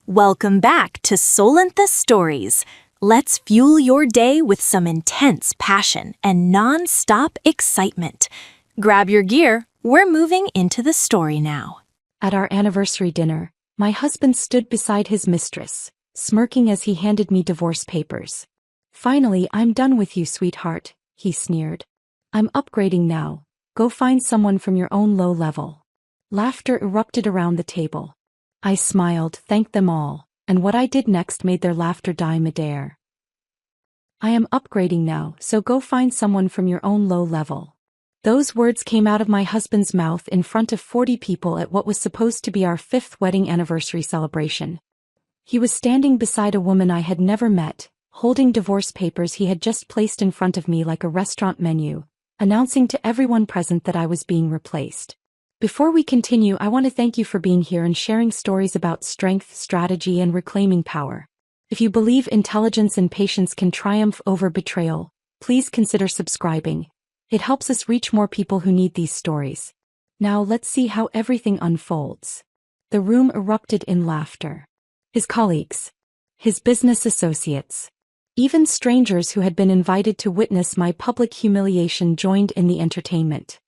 Welcome back to Solentha Stories. Let's fuel your day with some intense passion and non-stop excitement. Grab your gear, we're moving into the story now. At our anniversary dinner, my husband stood beside his mistress, smirking as he handed me divorce papers. "Finally, I'm done with you, sweetheart," he sneered. "I'm upgrading now. Go find someone from your own low level." Laughter erupted around the table. I smiled, thanked them all, and what I did next made their laughter die midair. "I am upgrading now, so go find someone from your own low level." Those words came out of my husband's mouth in front of 40 people at what was supposed to be our 5th wedding anniversary celebration. He was standing beside a woman I had never met, holding divorce papers he had just placed in front of me like a restaurant menu, announcing to everyone present that I was being replaced. "Before we continue, I want to thank you for being here and sharing stories about strength, strategy, and reclaiming power. If you believe intelligence and patience can triumph over betrayal, please consider subscribing. It helps us reach more people who need these stories. Now let's see how everything unfolds." The room erupted in laughter. His colleagues, his business associates, even strangers who had been invited to witness my public humiliation joined in the entertainment.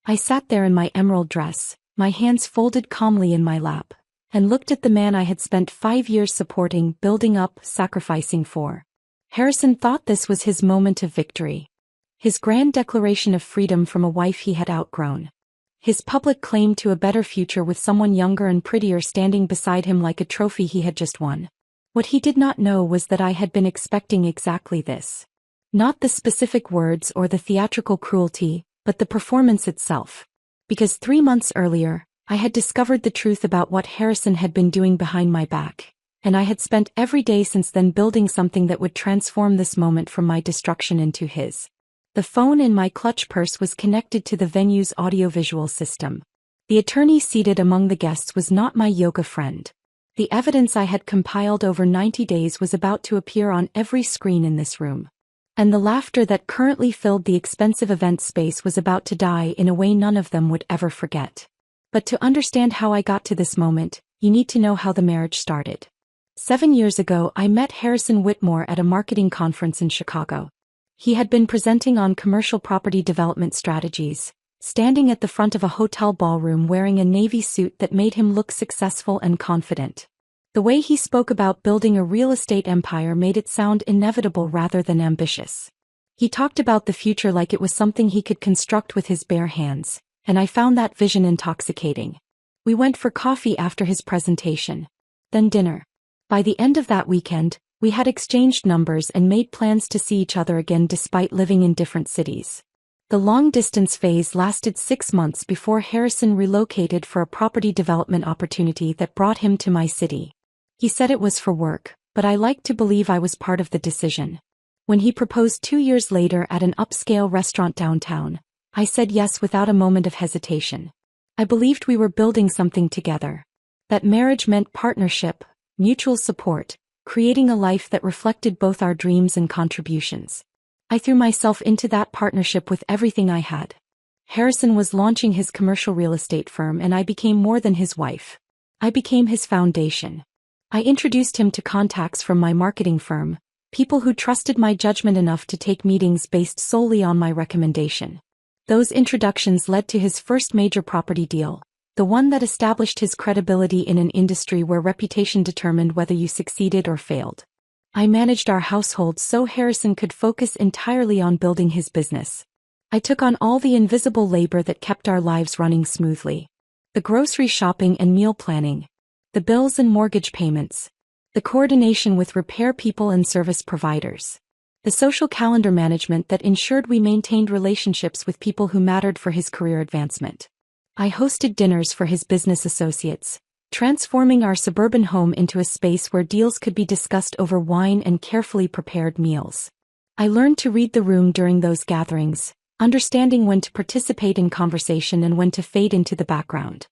I sat there in my emerald dress, my hands folded calmly in my lap, and looked at the man I had spent 5 years supporting, building up, sacrificing for. Harrison thought this was his moment of victory. His grand declaration of freedom from a wife he had outgrown. His public claim to a better future with someone younger and prettier standing beside him like a trophy he had just won. What he did not know was that I had been expecting exactly this. Not the specific words or the theatrical cruelty, but the performance itself. Because 3 months earlier, I had discovered the truth about what Harrison had been doing behind my back, and I had spent every day since then building something that would transform this moment from my destruction into his. The phone in my clutch purse was connected to the venue's audiovisual system. The attorney seated among the guests was not my yoga friend. The evidence I had compiled over 90 days was about to appear on every screen in this room. And the laughter that currently filled the expensive event space was about to die in a way none of them would ever forget. But to understand how I got to this moment, you need to know how the marriage started. 7 years ago, I met Harrison Whitmore at a marketing conference in Chicago. He had been presenting on commercial property development strategies, standing at the front of a hotel ballroom wearing a navy suit that made him look successful and confident. The way he spoke about building a real estate empire made it sound inevitable rather than ambitious. He talked about the future like it was something he could construct with his bare hands, and I found that vision intoxicating. We went for coffee after his presentation. Then dinner. By the end of that weekend, we had exchanged numbers and made plans to see each other again despite living in different cities. The long-distance phase lasted 6 months before Harrison relocated for a property development opportunity that brought him to my city. He said it was for work, but I liked to believe I was part of the decision. When he proposed 2 years later at an upscale restaurant downtown, I said yes without a moment of hesitation. I believed we were building something together. That marriage meant partnership, mutual support, creating a life that reflected both our dreams and contributions. I threw myself into that partnership with everything I had. Harrison was launching his commercial real estate firm and I became more than his wife. I became his foundation. I introduced him to contacts from my marketing firm, people who trusted my judgment enough to take meetings based solely on my recommendation. Those introductions led to his first major property deal, the one that established his credibility in an industry where reputation determined whether you succeeded or failed. I managed our household so Harrison could focus entirely on building his business. I took on all the invisible labor that kept our lives running smoothly. The grocery shopping and meal planning, the bills and mortgage payments, the coordination with repair people and service providers, the social calendar management that ensured we maintained relationships with people who mattered for his career advancement. I hosted dinners for his business associates, transforming our suburban home into a space where deals could be discussed over wine and carefully prepared meals. I learned to read the room during those gatherings, understanding when to participate in conversation and when to fade into the background.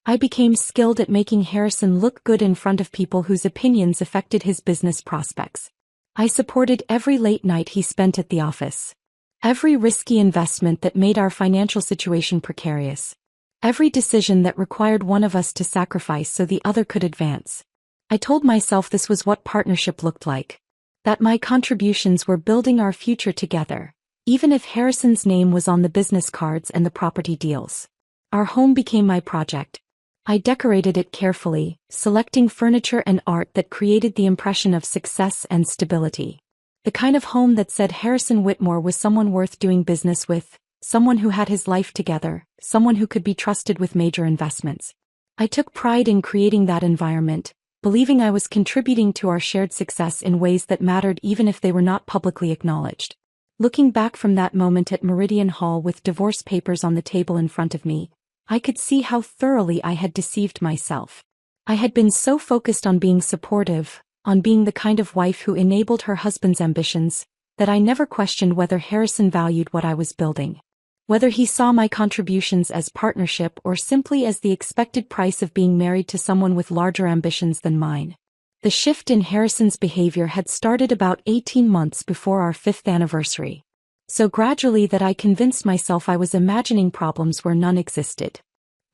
I became skilled at making Harrison look good in front of people whose opinions affected his business prospects. I supported every late night he spent at the office, every risky investment that made our financial situation precarious, every decision that required one of us to sacrifice so the other could advance. I told myself this was what partnership looked like. That my contributions were building our future together, even if Harrison's name was on the business cards and the property deals. Our home became my project. I decorated it carefully, selecting furniture and art that created the impression of success and stability. The kind of home that said Harrison Whitmore was someone worth doing business with, someone who had his life together, someone who could be trusted with major investments. I took pride in creating that environment, believing I was contributing to our shared success in ways that mattered even if they were not publicly acknowledged. Looking back from that moment at Meridian Hall with divorce papers on the table in front of me, I could see how thoroughly I had deceived myself. I had been so focused on being supportive, on being the kind of wife who enabled her husband's ambitions, that I never questioned whether Harrison valued what I was building. Whether he saw my contributions as partnership or simply as the expected price of being married to someone with larger ambitions than mine. The shift in Harrison's behavior had started about 18 months before our 5th anniversary. So gradually that I convinced myself I was imagining problems where none existed.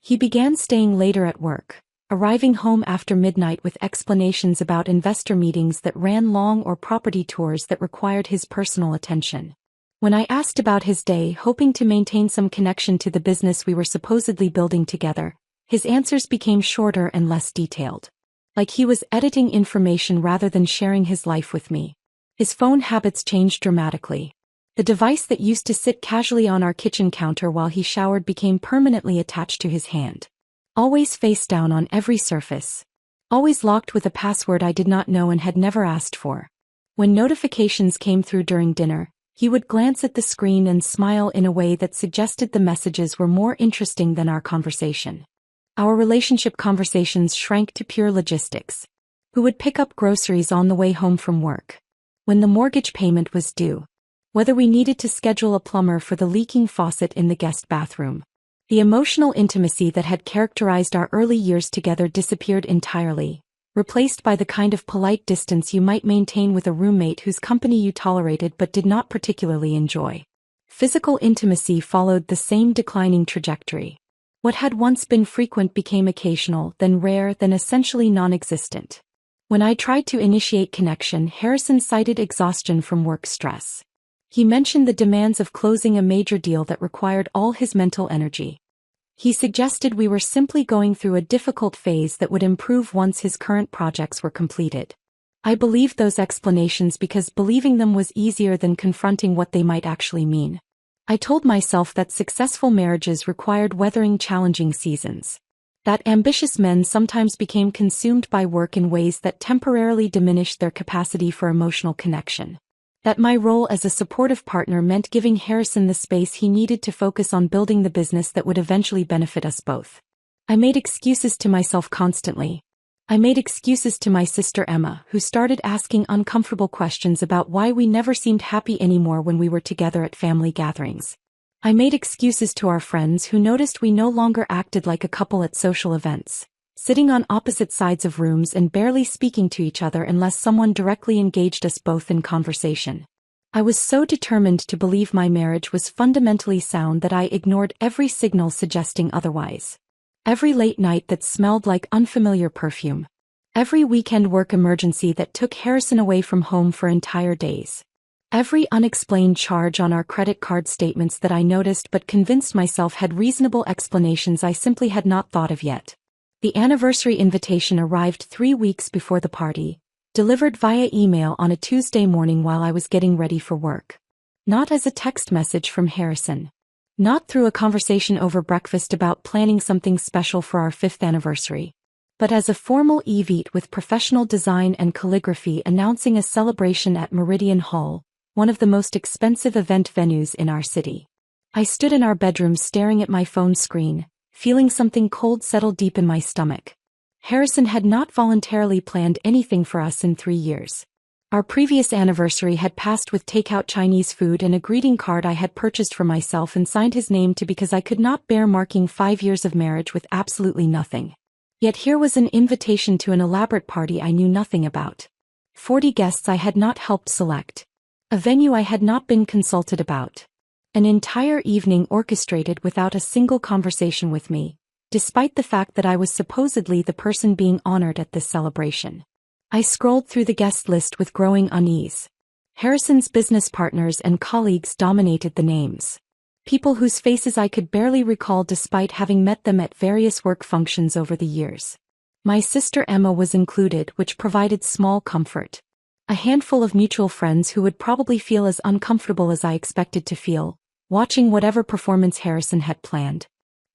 He began staying later at work, arriving home after midnight with explanations about investor meetings that ran long or property tours that required his personal attention. When I asked about his day, hoping to maintain some connection to the business we were supposedly building together, his answers became shorter and less detailed. Like he was editing information rather than sharing his life with me. His phone habits changed dramatically. The device that used to sit casually on our kitchen counter while he showered became permanently attached to his hand. Always face down on every surface. Always locked with a password I did not know and had never asked for. When notifications came through during dinner, he would glance at the screen and smile in a way that suggested the messages were more interesting than our conversation. Our relationship conversations shrank to pure logistics. Who would pick up groceries on the way home from work? When the mortgage payment was due? Whether we needed to schedule a plumber for the leaking faucet in the guest bathroom. The emotional intimacy that had characterized our early years together disappeared entirely, replaced by the kind of polite distance you might maintain with a roommate whose company you tolerated but did not particularly enjoy. Physical intimacy followed the same declining trajectory. What had once been frequent became occasional, then rare, then essentially non-existent. When I tried to initiate connection, Harrison cited exhaustion from work stress. He mentioned the demands of closing a major deal that required all his mental energy. He suggested we were simply going through a difficult phase that would improve once his current projects were completed. I believed those explanations because believing them was easier than confronting what they might actually mean. I told myself that successful marriages required weathering challenging seasons. That ambitious men sometimes became consumed by work in ways that temporarily diminished their capacity for emotional connection. That my role as a supportive partner meant giving Harrison the space he needed to focus on building the business that would eventually benefit us both. I made excuses to myself constantly. I made excuses to my sister Emma, who started asking uncomfortable questions about why we never seemed happy anymore when we were together at family gatherings. I made excuses to our friends who noticed we no longer acted like a couple at social events, sitting on opposite sides of rooms and barely speaking to each other unless someone directly engaged us both in conversation. I was so determined to believe my marriage was fundamentally sound that I ignored every signal suggesting otherwise. Every late night that smelled like unfamiliar perfume. Every weekend work emergency that took Harrison away from home for entire days. Every unexplained charge on our credit card statements that I noticed but convinced myself had reasonable explanations I simply had not thought of yet. The anniversary invitation arrived 3 weeks before the party, delivered via email on a Tuesday morning while I was getting ready for work. Not as a text message from Harrison. Not through a conversation over breakfast about planning something special for our 5th anniversary. But as a formal evite with professional design and calligraphy announcing a celebration at Meridian Hall, one of the most expensive event venues in our city. I stood in our bedroom staring at my phone screen, feeling something cold settle deep in my stomach. Harrison had not voluntarily planned anything for us in 3 years. Our previous anniversary had passed with takeout Chinese food and a greeting card I had purchased for myself and signed his name to because I could not bear marking 5 years of marriage with absolutely nothing. Yet here was an invitation to an elaborate party I knew nothing about. 40 guests I had not helped select. A venue I had not been consulted about. An entire evening orchestrated without a single conversation with me, despite the fact that I was supposedly the person being honored at this celebration. I scrolled through the guest list with growing unease. Harrison's business partners and colleagues dominated the names. People whose faces I could barely recall despite having met them at various work functions over the years. My sister Emma was included, which provided small comfort. A handful of mutual friends who would probably feel as uncomfortable as I expected to feel, watching whatever performance Harrison had planned.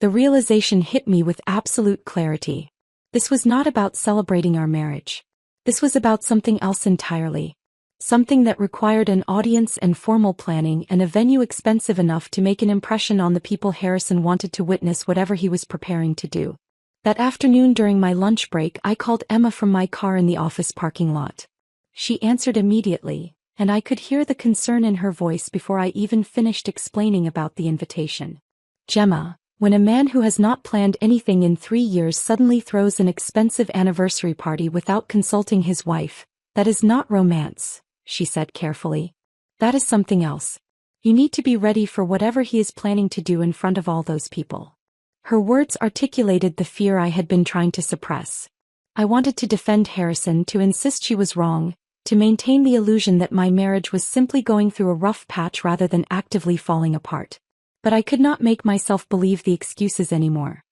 The realization hit me with absolute clarity. This was not about celebrating our marriage. This was about something else entirely. Something that required an audience and formal planning and a venue expensive enough to make an impression on the people Harrison wanted to witness whatever he was preparing to do. That afternoon during my lunch break, I called Emma from my car in the office parking lot. She answered immediately, and I could hear the concern in her voice before I even finished explaining about the invitation. Gemma, when a man who has not planned anything in 3 years suddenly throws an expensive anniversary party without consulting his wife, that is not romance, she said carefully. That is something else. You need to be ready for whatever he is planning to do in front of all those people. Her words articulated the fear I had been trying to suppress. I wanted to defend Harrison, to insist she was wrong, to maintain the illusion that my marriage was simply going through a rough patch rather than actively falling apart. But I could not make myself believe the excuses anymore.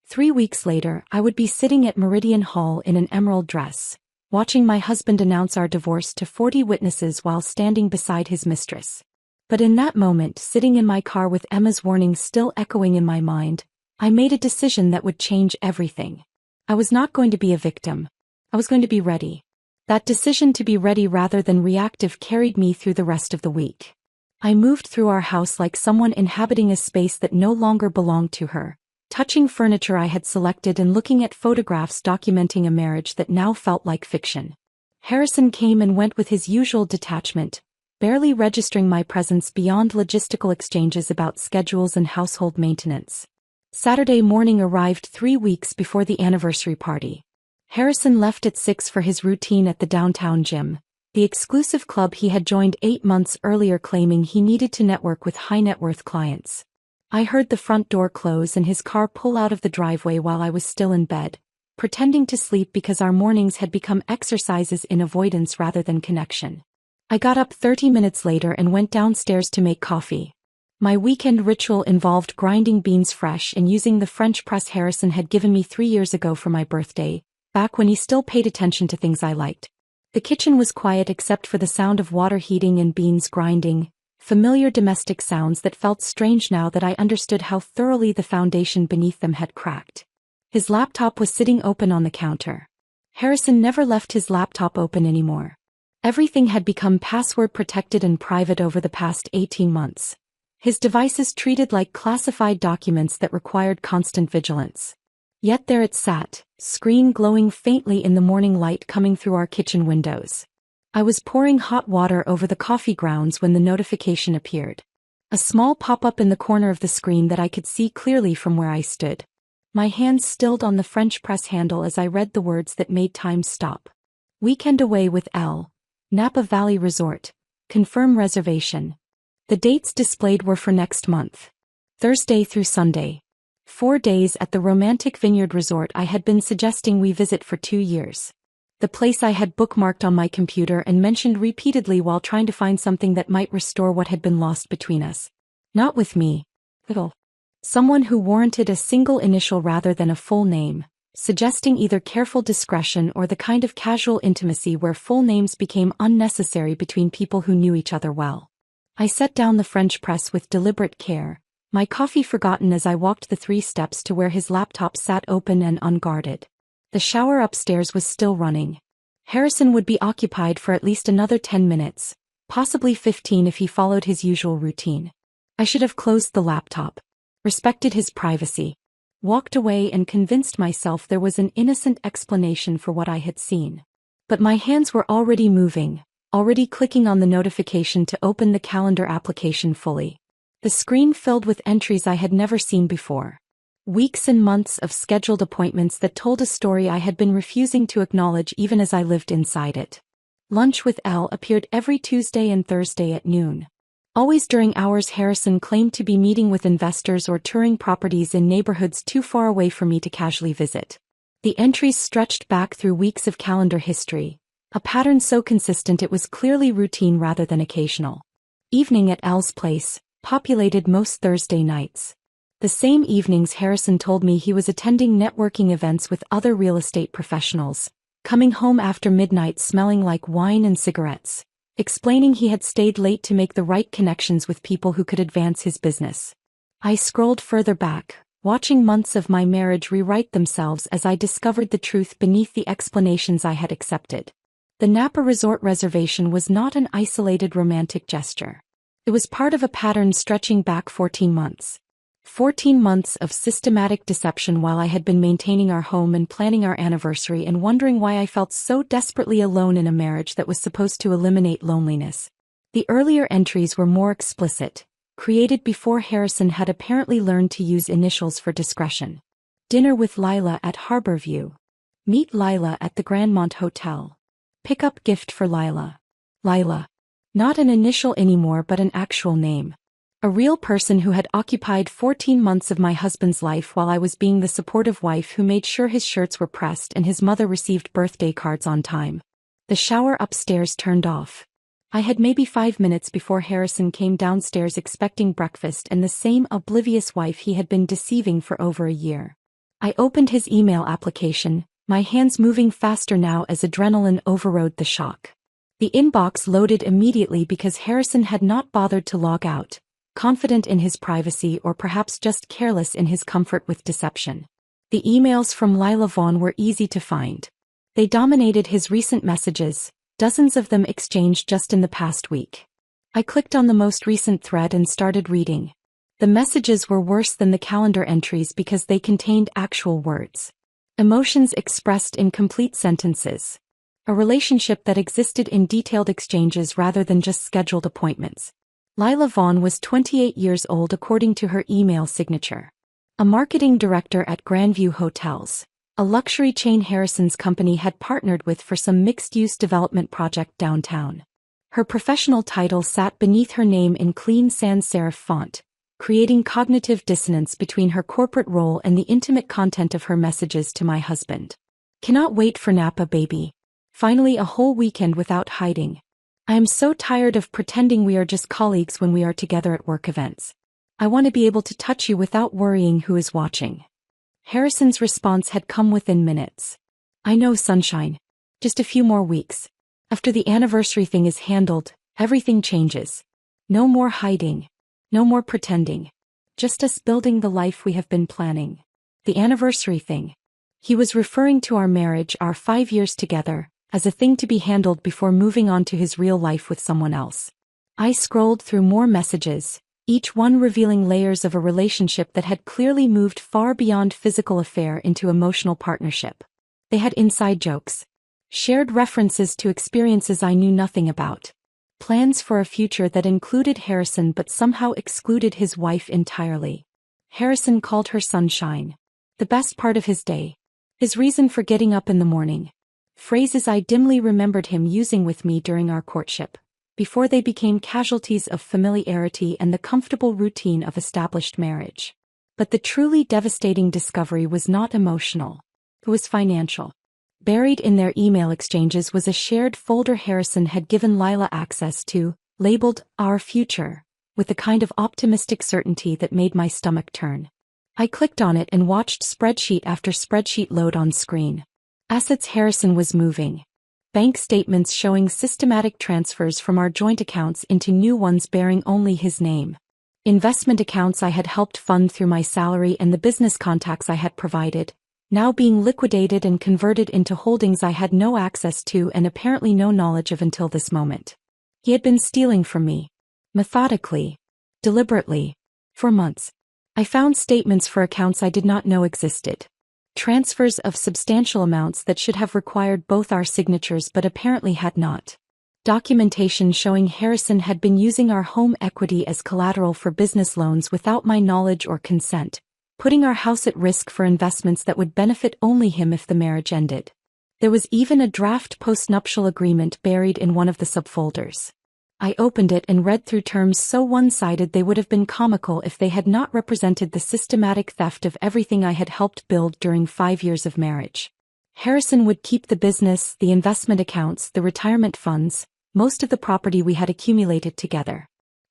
3 weeks later, I would be sitting at Meridian Hall in an emerald dress, watching my husband announce our divorce to 40 witnesses while standing beside his mistress. But in that moment, sitting in my car with Emma's warning still echoing in my mind, I made a decision that would change everything. I was not going to be a victim. I was going to be ready. That decision to be ready rather than reactive carried me through the rest of the week. I moved through our house like someone inhabiting a space that no longer belonged to her, touching furniture I had selected and looking at photographs documenting a marriage that now felt like fiction. Harrison came and went with his usual detachment, barely registering my presence beyond logistical exchanges about schedules and household maintenance. Saturday morning arrived 3 weeks before the anniversary party. Harrison left at 6 for his routine at the downtown gym, the exclusive club he had joined 8 months earlier, claiming he needed to network with high-net-worth clients. I heard the front door close and his car pull out of the driveway while I was still in bed, pretending to sleep because our mornings had become exercises in avoidance rather than connection. I got up 30 minutes later and went downstairs to make coffee. My weekend ritual involved grinding beans fresh and using the French press Harrison had given me 3 years ago for my birthday, back when he still paid attention to things I liked. The kitchen was quiet except for the sound of water heating and beans grinding, familiar domestic sounds that felt strange now that I understood how thoroughly the foundation beneath them had cracked. His laptop was sitting open on the counter. Harrison never left his laptop open anymore. Everything had become password protected and private over the past 18 months. His devices treated like classified documents that required constant vigilance. Yet there it sat, screen glowing faintly in the morning light coming through our kitchen windows. I was pouring hot water over the coffee grounds when the notification appeared. A small pop-up in the corner of the screen that I could see clearly from where I stood. My hands stilled on the French press handle as I read the words that made time stop. Weekend away with L. Napa Valley Resort. Confirm reservation. The dates displayed were for next month. Thursday through Sunday. 4 days at the romantic vineyard resort I had been suggesting we visit for 2 years. The place I had bookmarked on my computer and mentioned repeatedly while trying to find something that might restore what had been lost between us. Not with me. Little. Someone who warranted a single initial rather than a full name, suggesting either careful discretion or the kind of casual intimacy where full names became unnecessary between people who knew each other well. I set down the French press with deliberate care, my coffee forgotten as I walked the 3 steps to where his laptop sat open and unguarded. The shower upstairs was still running. Harrison would be occupied for at least another 10 minutes, possibly 15 if he followed his usual routine. I should have closed the laptop, respected his privacy, walked away and convinced myself there was an innocent explanation for what I had seen. But my hands were already moving, already clicking on the notification to open the calendar application fully. The screen filled with entries I had never seen before. Weeks and months of scheduled appointments that told a story I had been refusing to acknowledge even as I lived inside it. Lunch with Elle appeared every Tuesday and Thursday at noon. Always during hours Harrison claimed to be meeting with investors or touring properties in neighborhoods too far away for me to casually visit. The entries stretched back through weeks of calendar history, a pattern so consistent it was clearly routine rather than occasional. Evening at L's place, populated most Thursday nights. The same evenings Harrison told me he was attending networking events with other real estate professionals, coming home after midnight smelling like wine and cigarettes, explaining he had stayed late to make the right connections with people who could advance his business. I scrolled further back, watching months of my marriage rewrite themselves as I discovered the truth beneath the explanations I had accepted. The Napa Resort reservation was not an isolated romantic gesture. It was part of a pattern stretching back 14 months. 14 months of systematic deception while I had been maintaining our home and planning our anniversary and wondering why I felt so desperately alone in a marriage that was supposed to eliminate loneliness. The earlier entries were more explicit, created before Harrison had apparently learned to use initials for discretion. Dinner with Lila at Harborview. Meet Lila at the Grandmont Hotel. Pick up gift for Lila. Lila. Not an initial anymore but an actual name. A real person who had occupied 14 months of my husband's life while I was being the supportive wife who made sure his shirts were pressed and his mother received birthday cards on time. The shower upstairs turned off. I had maybe 5 minutes before Harrison came downstairs expecting breakfast and the same oblivious wife he had been deceiving for over a year. I opened his email application, my hands moving faster now as adrenaline overrode the shock. The inbox loaded immediately because Harrison had not bothered to log out, confident in his privacy or perhaps just careless in his comfort with deception. The emails from Lila Vaughn were easy to find. They dominated his recent messages, dozens of them exchanged just in the past week. I clicked on the most recent thread and started reading. The messages were worse than the calendar entries because they contained actual words. Emotions expressed in complete sentences. A relationship that existed in detailed exchanges rather than just scheduled appointments. Lila Vaughn was 28 years old according to her email signature. A marketing director at Grandview Hotels, a luxury chain Harrison's company had partnered with for some mixed-use development project downtown. Her professional title sat beneath her name in clean sans serif font, creating cognitive dissonance between her corporate role and the intimate content of her messages to my husband. Cannot wait for Napa, baby. Finally a whole weekend without hiding. I am so tired of pretending we are just colleagues when we are together at work events. I want to be able to touch you without worrying who is watching. Harrison's response had come within minutes. I know, sunshine. Just a few more weeks. After the anniversary thing is handled, everything changes. No more hiding. No more pretending. Just us building the life we have been planning. The anniversary thing. He was referring to our marriage, our 5 years together, as a thing to be handled before moving on to his real life with someone else. I scrolled through more messages, each one revealing layers of a relationship that had clearly moved far beyond physical affair into emotional partnership. They had inside jokes, shared references to experiences I knew nothing about, plans for a future that included Harrison but somehow excluded his wife entirely. Harrison called her sunshine, the best part of his day, his reason for getting up in the morning. Phrases I dimly remembered him using with me during our courtship, before they became casualties of familiarity and the comfortable routine of established marriage. But the truly devastating discovery was not emotional. It was financial. Buried in their email exchanges was a shared folder Harrison had given Lila access to, labeled Our Future, with a kind of optimistic certainty that made my stomach turn. I clicked on it and watched spreadsheet after spreadsheet load on screen. Assets Harrison was moving. Bank statements showing systematic transfers from our joint accounts into new ones bearing only his name. Investment accounts I had helped fund through my salary and the business contacts I had provided, now being liquidated and converted into holdings I had no access to and apparently no knowledge of until this moment. He had been stealing from me. Methodically. Deliberately. For months. I found statements for accounts I did not know existed. Transfers of substantial amounts that should have required both our signatures but apparently had not. Documentation showing Harrison had been using our home equity as collateral for business loans without my knowledge or consent, putting our house at risk for investments that would benefit only him if the marriage ended. There was even a draft postnuptial agreement buried in one of the subfolders. I opened it and read through terms so one-sided they would have been comical if they had not represented the systematic theft of everything I had helped build during 5 years of marriage. Harrison would keep the business, the investment accounts, the retirement funds, most of the property we had accumulated together.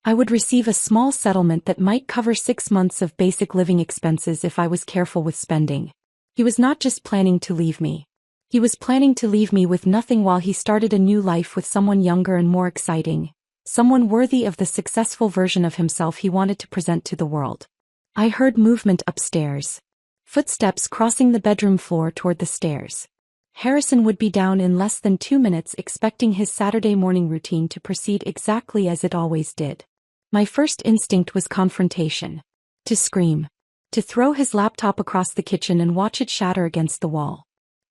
I would receive a small settlement that might cover 6 months of basic living expenses if I was careful with spending. He was not just planning to leave me. He was planning to leave me with nothing while he started a new life with someone younger and more exciting, someone worthy of the successful version of himself he wanted to present to the world. I heard movement upstairs. Footsteps crossing the bedroom floor toward the stairs. Harrison would be down in less than 2 minutes, expecting his Saturday morning routine to proceed exactly as it always did. My first instinct was confrontation. To scream. To throw his laptop across the kitchen and watch it shatter against the wall.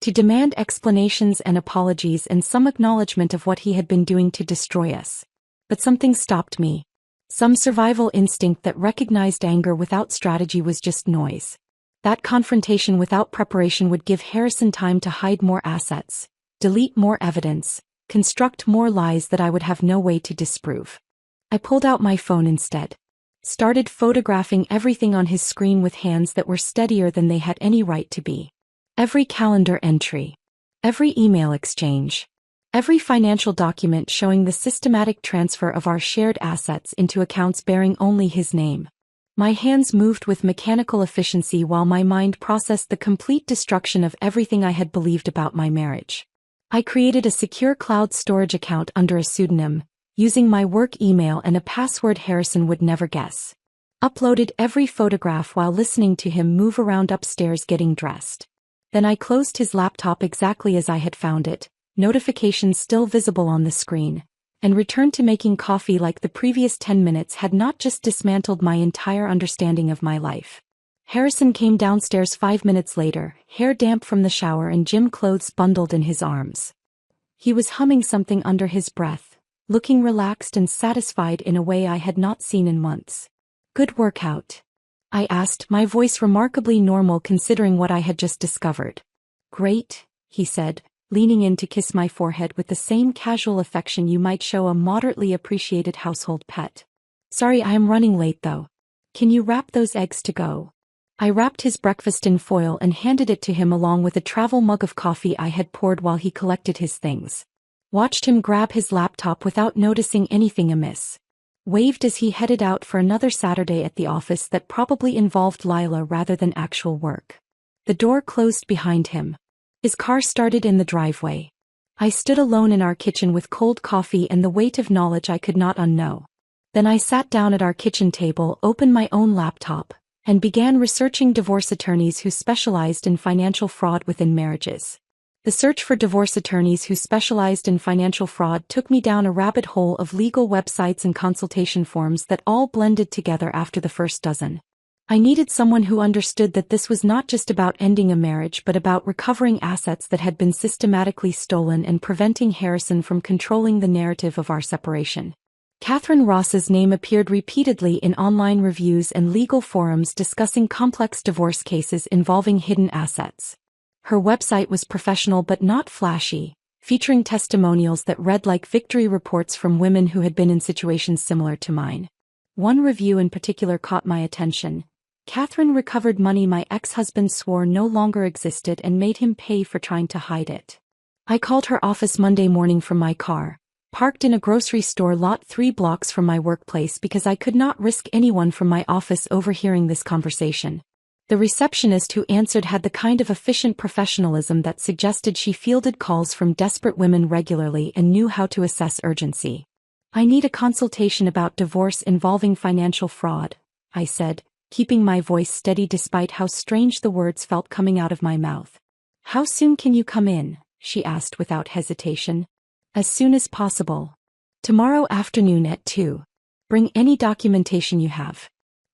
To demand explanations and apologies and some acknowledgement of what he had been doing to destroy us. But something stopped me. Some survival instinct that recognized anger without strategy was just noise. That confrontation without preparation would give Harrison time to hide more assets, delete more evidence, construct more lies that I would have no way to disprove. I pulled out my phone instead. Started photographing everything on his screen with hands that were steadier than they had any right to be. Every calendar entry. Every email exchange. Every financial document showing the systematic transfer of our shared assets into accounts bearing only his name. My hands moved with mechanical efficiency while my mind processed the complete destruction of everything I had believed about my marriage. I created a secure cloud storage account under a pseudonym, using my work email and a password Harrison would never guess. Uploaded every photograph while listening to him move around upstairs getting dressed. Then I closed his laptop exactly as I had found it, notifications still visible on the screen, and returned to making coffee like the previous 10 minutes had not just dismantled my entire understanding of my life. Harrison came downstairs 5 minutes later, hair damp from the shower and gym clothes bundled in his arms. He was humming something under his breath, looking relaxed and satisfied in a way I had not seen in months. "Good workout?" I asked, my voice remarkably normal considering what I had just discovered. "Great," he said, leaning in to kiss my forehead with the same casual affection you might show a moderately appreciated household pet. "Sorry I am running late though. Can you wrap those eggs to go?" I wrapped his breakfast in foil and handed it to him along with a travel mug of coffee I had poured while he collected his things. Watched him grab his laptop without noticing anything amiss. Waved as he headed out for another Saturday at the office that probably involved Lila rather than actual work. The door closed behind him. His car started in the driveway. I stood alone in our kitchen with cold coffee and the weight of knowledge I could not unknow. Then I sat down at our kitchen table, opened my own laptop, and began researching divorce attorneys who specialized in financial fraud within marriages. The search for divorce attorneys who specialized in financial fraud took me down a rabbit hole of legal websites and consultation forms that all blended together after the first dozen. I needed someone who understood that this was not just about ending a marriage but about recovering assets that had been systematically stolen and preventing Harrison from controlling the narrative of our separation. Catherine Ross's name appeared repeatedly in online reviews and legal forums discussing complex divorce cases involving hidden assets. Her website was professional but not flashy, featuring testimonials that read like victory reports from women who had been in situations similar to mine. One review in particular caught my attention. Catherine recovered money my ex-husband swore no longer existed and made him pay for trying to hide it. I called her office Monday morning from my car, parked in a grocery store lot 3 blocks from my workplace because I could not risk anyone from my office overhearing this conversation. The receptionist who answered had the kind of efficient professionalism that suggested she fielded calls from desperate women regularly and knew how to assess urgency. "I need a consultation about divorce involving financial fraud," I said, keeping my voice steady despite how strange the words felt coming out of my mouth. "How soon can you come in?" she asked without hesitation. "As soon as possible. Tomorrow afternoon at 2. Bring any documentation you have.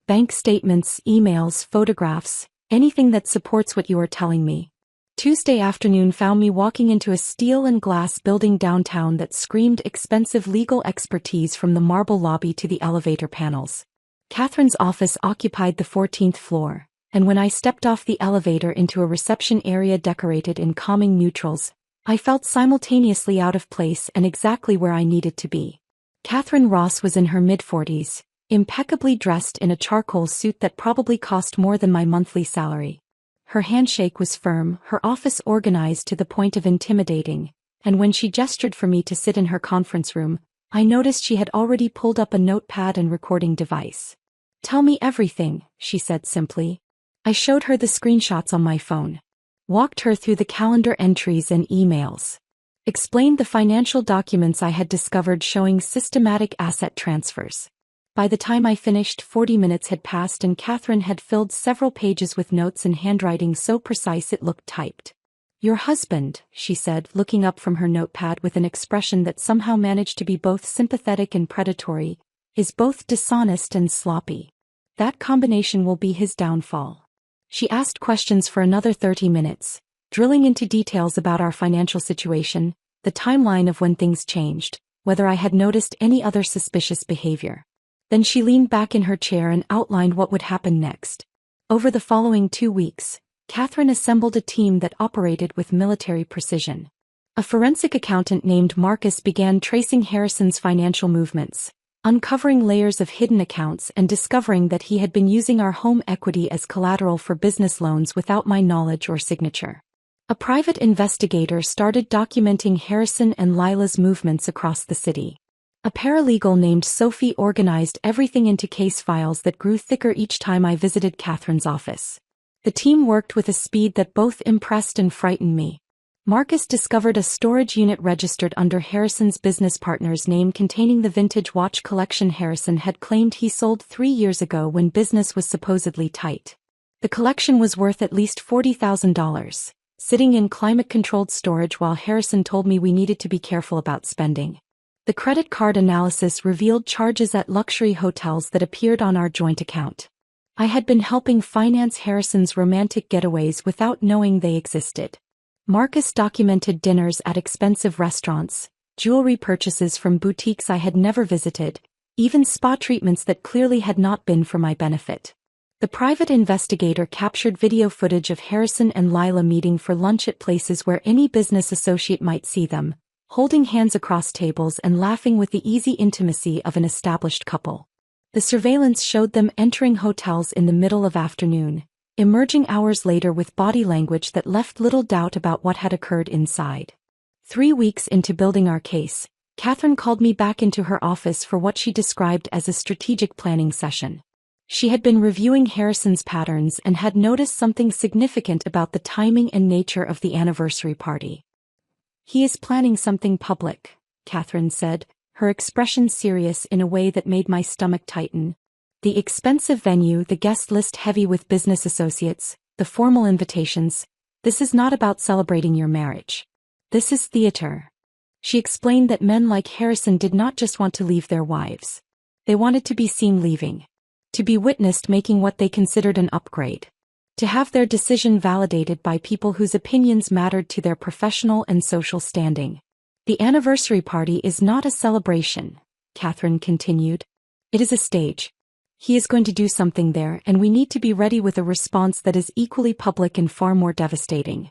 Bank statements, emails, photographs, anything that supports what you are telling me." Tuesday afternoon found me walking into a steel and glass building downtown that screamed expensive legal expertise from the marble lobby to the elevator panels. Catherine's office occupied the 14th floor, and when I stepped off the elevator into a reception area decorated in calming neutrals, I felt simultaneously out of place and exactly where I needed to be. Catherine Ross was in her mid-40s, impeccably dressed in a charcoal suit that probably cost more than my monthly salary. Her handshake was firm, her office organized to the point of intimidating, and when she gestured for me to sit in her conference room, I noticed she had already pulled up a notepad and recording device. "Tell me everything," she said simply. I showed her the screenshots on my phone. Walked her through the calendar entries and emails. Explained the financial documents I had discovered showing systematic asset transfers. By the time I finished, 40 minutes had passed and Catherine had filled several pages with notes in handwriting so precise it looked typed. "Your husband," she said, looking up from her notepad with an expression that somehow managed to be both sympathetic and predatory, "is both dishonest and sloppy. That combination will be his downfall." She asked questions for another 30 minutes, drilling into details about our financial situation, the timeline of when things changed, whether I had noticed any other suspicious behavior. Then she leaned back in her chair and outlined what would happen next. Over the following 2 weeks, Catherine assembled a team that operated with military precision. A forensic accountant named Marcus began tracing Harrison's financial movements, uncovering layers of hidden accounts and discovering that he had been using our home equity as collateral for business loans without my knowledge or signature. A private investigator started documenting Harrison and Lila's movements across the city. A paralegal named Sophie organized everything into case files that grew thicker each time I visited Catherine's office. The team worked with a speed that both impressed and frightened me. Marcus discovered a storage unit registered under Harrison's business partner's name containing the vintage watch collection Harrison had claimed he sold 3 years ago when business was supposedly tight. The collection was worth at least $40,000, sitting in climate-controlled storage while Harrison told me we needed to be careful about spending. The credit card analysis revealed charges at luxury hotels that appeared on our joint account. I had been helping finance Harrison's romantic getaways without knowing they existed. Marcus documented dinners at expensive restaurants, jewelry purchases from boutiques I had never visited, even spa treatments that clearly had not been for my benefit. The private investigator captured video footage of Harrison and Lila meeting for lunch at places where any business associate might see them, holding hands across tables and laughing with the easy intimacy of an established couple. The surveillance showed them entering hotels in the middle of afternoon, emerging hours later with body language that left little doubt about what had occurred inside. 3 weeks into building our case, Catherine called me back into her office for what she described as a strategic planning session. She had been reviewing Harrison's patterns and had noticed something significant about the timing and nature of the anniversary party. "He is planning something public," Catherine said, her expression serious in a way that made my stomach tighten. "The expensive venue, the guest list heavy with business associates, the formal invitations. This is not about celebrating your marriage. This is theater." She explained that men like Harrison did not just want to leave their wives. They wanted to be seen leaving. To be witnessed making what they considered an upgrade. To have their decision validated by people whose opinions mattered to their professional and social standing. "The anniversary party is not a celebration," Catherine continued. "It is a stage. He is going to do something there and we need to be ready with a response that is equally public and far more devastating."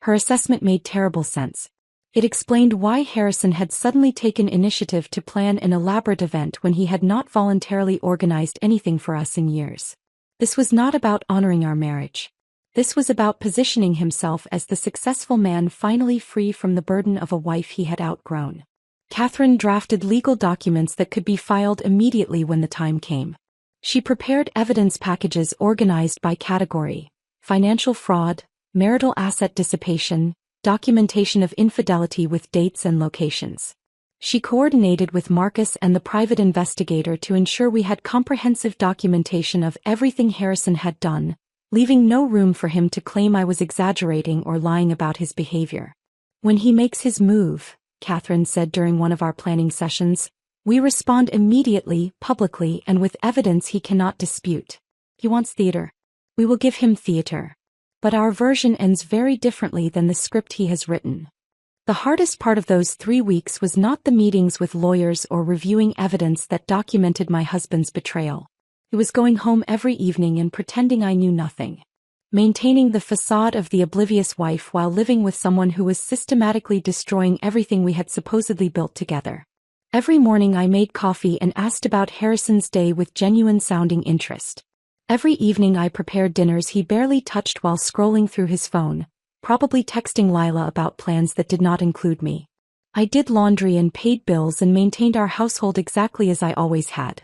Her assessment made terrible sense. It explained why Harrison had suddenly taken initiative to plan an elaborate event when he had not voluntarily organized anything for us in years. This was not about honoring our marriage. This was about positioning himself as the successful man finally free from the burden of a wife he had outgrown. Catherine drafted legal documents that could be filed immediately when the time came. She prepared evidence packages organized by category: financial fraud, marital asset dissipation, documentation of infidelity with dates and locations. She coordinated with Marcus and the private investigator to ensure we had comprehensive documentation of everything Harrison had done, leaving no room for him to claim I was exaggerating or lying about his behavior. "When he makes his move," Catherine said during one of our planning sessions, "we respond immediately, publicly, and with evidence he cannot dispute. He wants theater. We will give him theater. But our version ends very differently than the script he has written." The hardest part of those 3 weeks was not the meetings with lawyers or reviewing evidence that documented my husband's betrayal. It was going home every evening and pretending I knew nothing. Maintaining the facade of the oblivious wife while living with someone who was systematically destroying everything we had supposedly built together. Every morning I made coffee and asked about Harrison's day with genuine-sounding interest. Every evening I prepared dinners he barely touched while scrolling through his phone, probably texting Lila about plans that did not include me. I did laundry and paid bills and maintained our household exactly as I always had.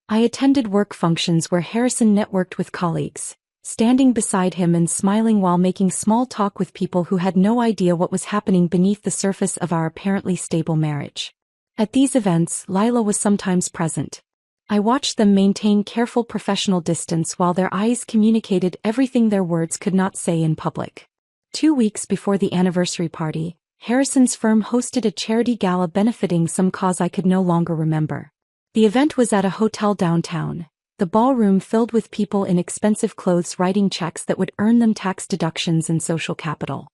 I attended work functions where Harrison networked with colleagues, standing beside him and smiling while making small talk with people who had no idea what was happening beneath the surface of our apparently stable marriage. At these events, Lila was sometimes present. I watched them maintain careful professional distance while their eyes communicated everything their words could not say in public. 2 weeks before the anniversary party, Harrison's firm hosted a charity gala benefiting some cause I could no longer remember. The event was at a hotel downtown, the ballroom filled with people in expensive clothes writing checks that would earn them tax deductions and social capital.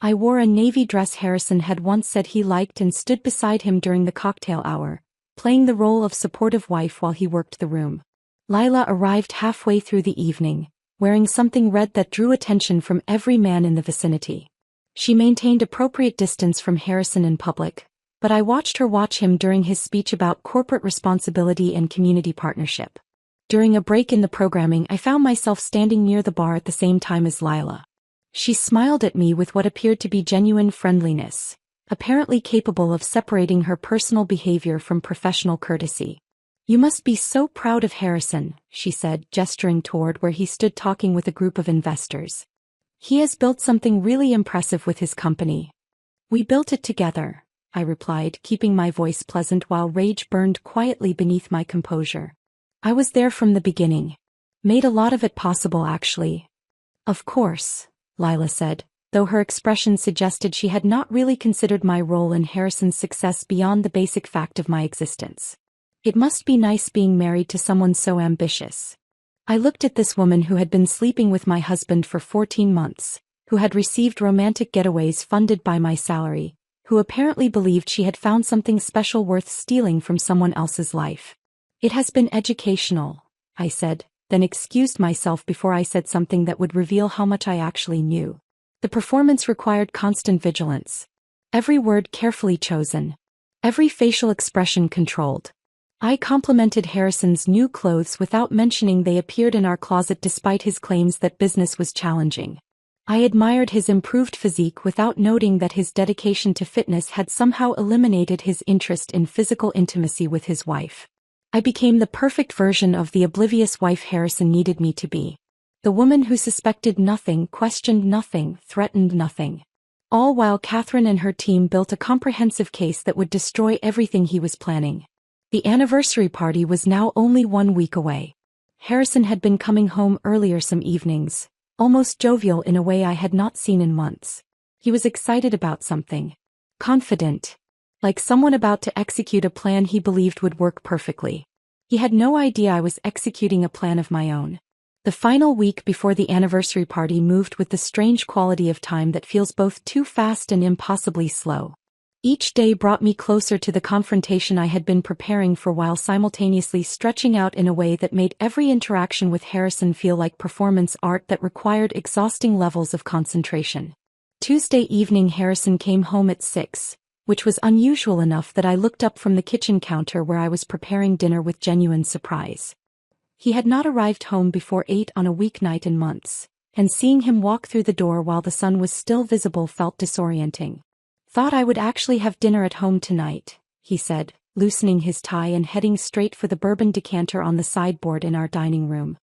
I wore a navy dress Harrison had once said he liked and stood beside him during the cocktail hour, playing the role of supportive wife while he worked the room. Lila arrived halfway through the evening, wearing something red that drew attention from every man in the vicinity. She maintained appropriate distance from Harrison in public, but I watched her watch him during his speech about corporate responsibility and community partnership. During a break in the programming, I found myself standing near the bar at the same time as Lila. She smiled at me with what appeared to be genuine friendliness, apparently capable of separating her personal behavior from professional courtesy. "You must be so proud of Harrison," she said, gesturing toward where he stood talking with a group of investors. "He has built something really impressive with his company." "We built it together," I replied, keeping my voice pleasant while rage burned quietly beneath my composure. "I was there from the beginning. Made a lot of it possible, actually." "Of course," Lila said, though her expression suggested she had not really considered my role in Harrison's success beyond the basic fact of my existence. "It must be nice being married to someone so ambitious." I looked at this woman who had been sleeping with my husband for 14 months, who had received romantic getaways funded by my salary, who apparently believed she had found something special worth stealing from someone else's life. "It has been educational," I said, then excused myself before I said something that would reveal how much I actually knew. The performance required constant vigilance. Every word carefully chosen. Every facial expression controlled. I complimented Harrison's new clothes without mentioning they appeared in our closet despite his claims that business was challenging. I admired his improved physique without noting that his dedication to fitness had somehow eliminated his interest in physical intimacy with his wife. I became the perfect version of the oblivious wife Harrison needed me to be. The woman who suspected nothing, questioned nothing, threatened nothing. All while Catherine and her team built a comprehensive case that would destroy everything he was planning. The anniversary party was now only 1 week away. Harrison had been coming home earlier some evenings, almost jovial in a way I had not seen in months. He was excited about something. Confident. Like someone about to execute a plan he believed would work perfectly. He had no idea I was executing a plan of my own. The final week before the anniversary party moved with the strange quality of time that feels both too fast and impossibly slow. Each day brought me closer to the confrontation I had been preparing for while simultaneously stretching out in a way that made every interaction with Harrison feel like performance art that required exhausting levels of concentration. Tuesday evening Harrison came home at 6. Which was unusual enough that I looked up from the kitchen counter where I was preparing dinner with genuine surprise. He had not arrived home before 8 on a weeknight in months, and seeing him walk through the door while the sun was still visible felt disorienting. "Thought I would actually have dinner at home tonight," he said, loosening his tie and heading straight for the bourbon decanter on the sideboard in our dining room.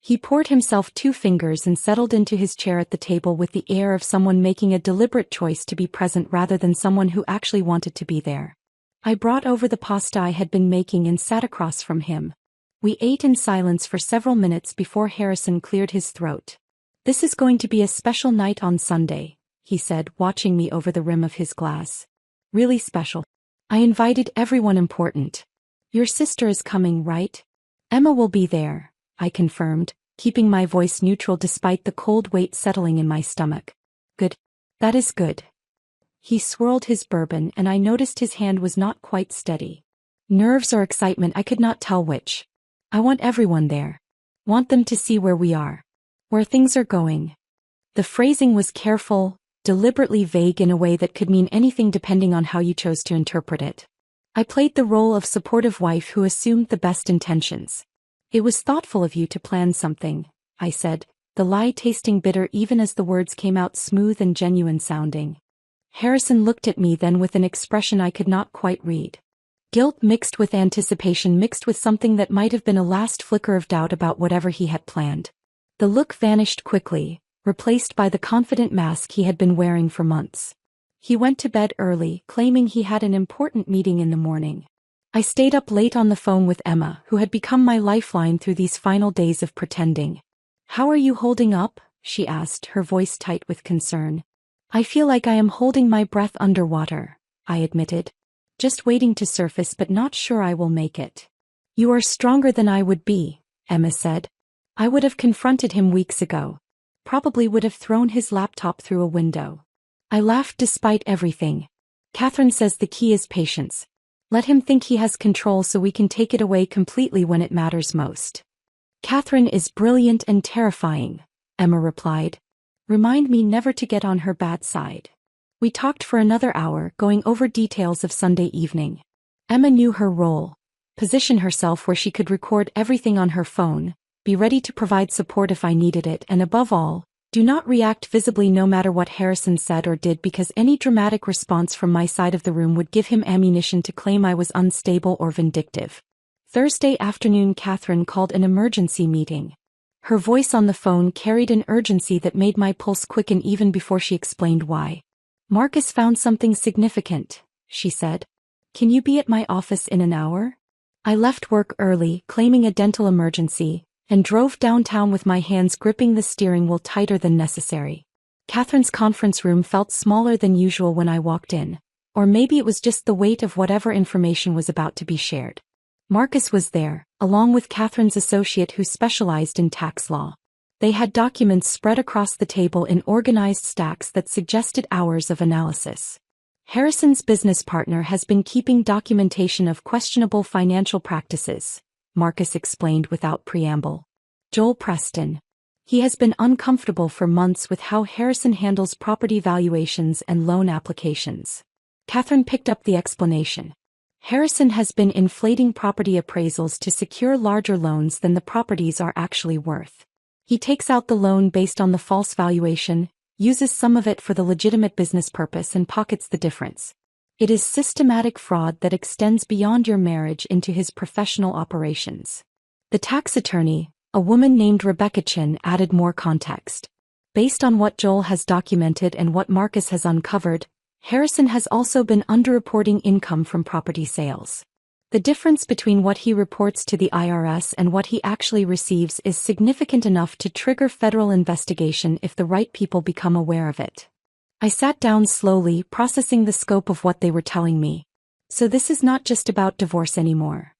He poured himself 2 fingers and settled into his chair at the table with the air of someone making a deliberate choice to be present rather than someone who actually wanted to be there. I brought over the pasta I had been making and sat across from him. We ate in silence for several minutes before Harrison cleared his throat. "This is going to be a special night on Sunday," he said, watching me over the rim of his glass. "Really special. I invited everyone important. Your sister is coming, right?" "Emma will be there," I confirmed, keeping my voice neutral despite the cold weight settling in my stomach. "Good. That is good." He swirled his bourbon and I noticed his hand was not quite steady. Nerves or excitement, I could not tell which. "I want everyone there. Want them to see where we are. Where things are going." The phrasing was careful, deliberately vague in a way that could mean anything depending on how you chose to interpret it. I played the role of supportive wife who assumed the best intentions. It was thoughtful of you to plan something, I said, the lie tasting bitter even as the words came out smooth and genuine sounding. Harrison looked at me then with an expression I could not quite read. Guilt mixed with anticipation mixed with something that might have been a last flicker of doubt about whatever he had planned. The look vanished quickly, replaced by the confident mask he had been wearing for months. He went to bed early, claiming he had an important meeting in the morning. I stayed up late on the phone with Emma, who had become my lifeline through these final days of pretending. "How are you holding up?" she asked, her voice tight with concern. "I feel like I am holding my breath underwater," I admitted. "Just waiting to surface but not sure I will make it." "You are stronger than I would be," Emma said. "I would have confronted him weeks ago. Probably would have thrown his laptop through a window." I laughed despite everything. "Catherine says the key is patience. Let him think he has control so we can take it away completely when it matters most." "Catherine is brilliant and terrifying," Emma replied. "Remind me never to get on her bad side." We talked for another hour, going over details of Sunday evening. Emma knew her role. Position herself where she could record everything on her phone, be ready to provide support if I needed it, and above all, do not react visibly no matter what Harrison said or did, because any dramatic response from my side of the room would give him ammunition to claim I was unstable or vindictive. Thursday afternoon, Catherine called an emergency meeting. Her voice on the phone carried an urgency that made my pulse quicken even before she explained why. "Marcus found something significant," she said. "Can you be at my office in an hour?" I left work early, claiming a dental emergency, and drove downtown with my hands gripping the steering wheel tighter than necessary. Catherine's conference room felt smaller than usual when I walked in, or maybe it was just the weight of whatever information was about to be shared. Marcus was there, along with Catherine's associate who specialized in tax law. They had documents spread across the table in organized stacks that suggested hours of analysis. "Harrison's business partner has been keeping documentation of questionable financial practices," Marcus explained without preamble. "Joel Preston. He has been uncomfortable for months with how Harrison handles property valuations and loan applications." Catherine picked up the explanation. "Harrison has been inflating property appraisals to secure larger loans than the properties are actually worth. He takes out the loan based on the false valuation, uses some of it for the legitimate business purpose, and pockets the difference. It is systematic fraud that extends beyond your marriage into his professional operations." The tax attorney, a woman named Rebecca Chin, added more context. "Based on what Joel has documented and what Marcus has uncovered, Harrison has also been underreporting income from property sales. The difference between what he reports to the IRS and what he actually receives is significant enough to trigger federal investigation if the right people become aware of it." I sat down slowly, processing the scope of what they were telling me. So this is not just about divorce anymore.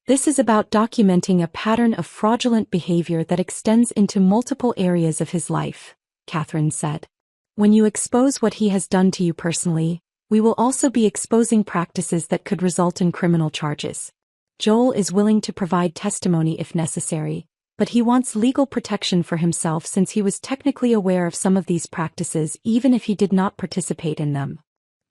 This is about documenting a pattern of fraudulent behavior that extends into multiple areas of his life, Catherine said. "When you expose what he has done to you personally, we will also be exposing practices that could result in criminal charges. Joel is willing to provide testimony if necessary, but he wants legal protection for himself since he was technically aware of some of these practices even if he did not participate in them."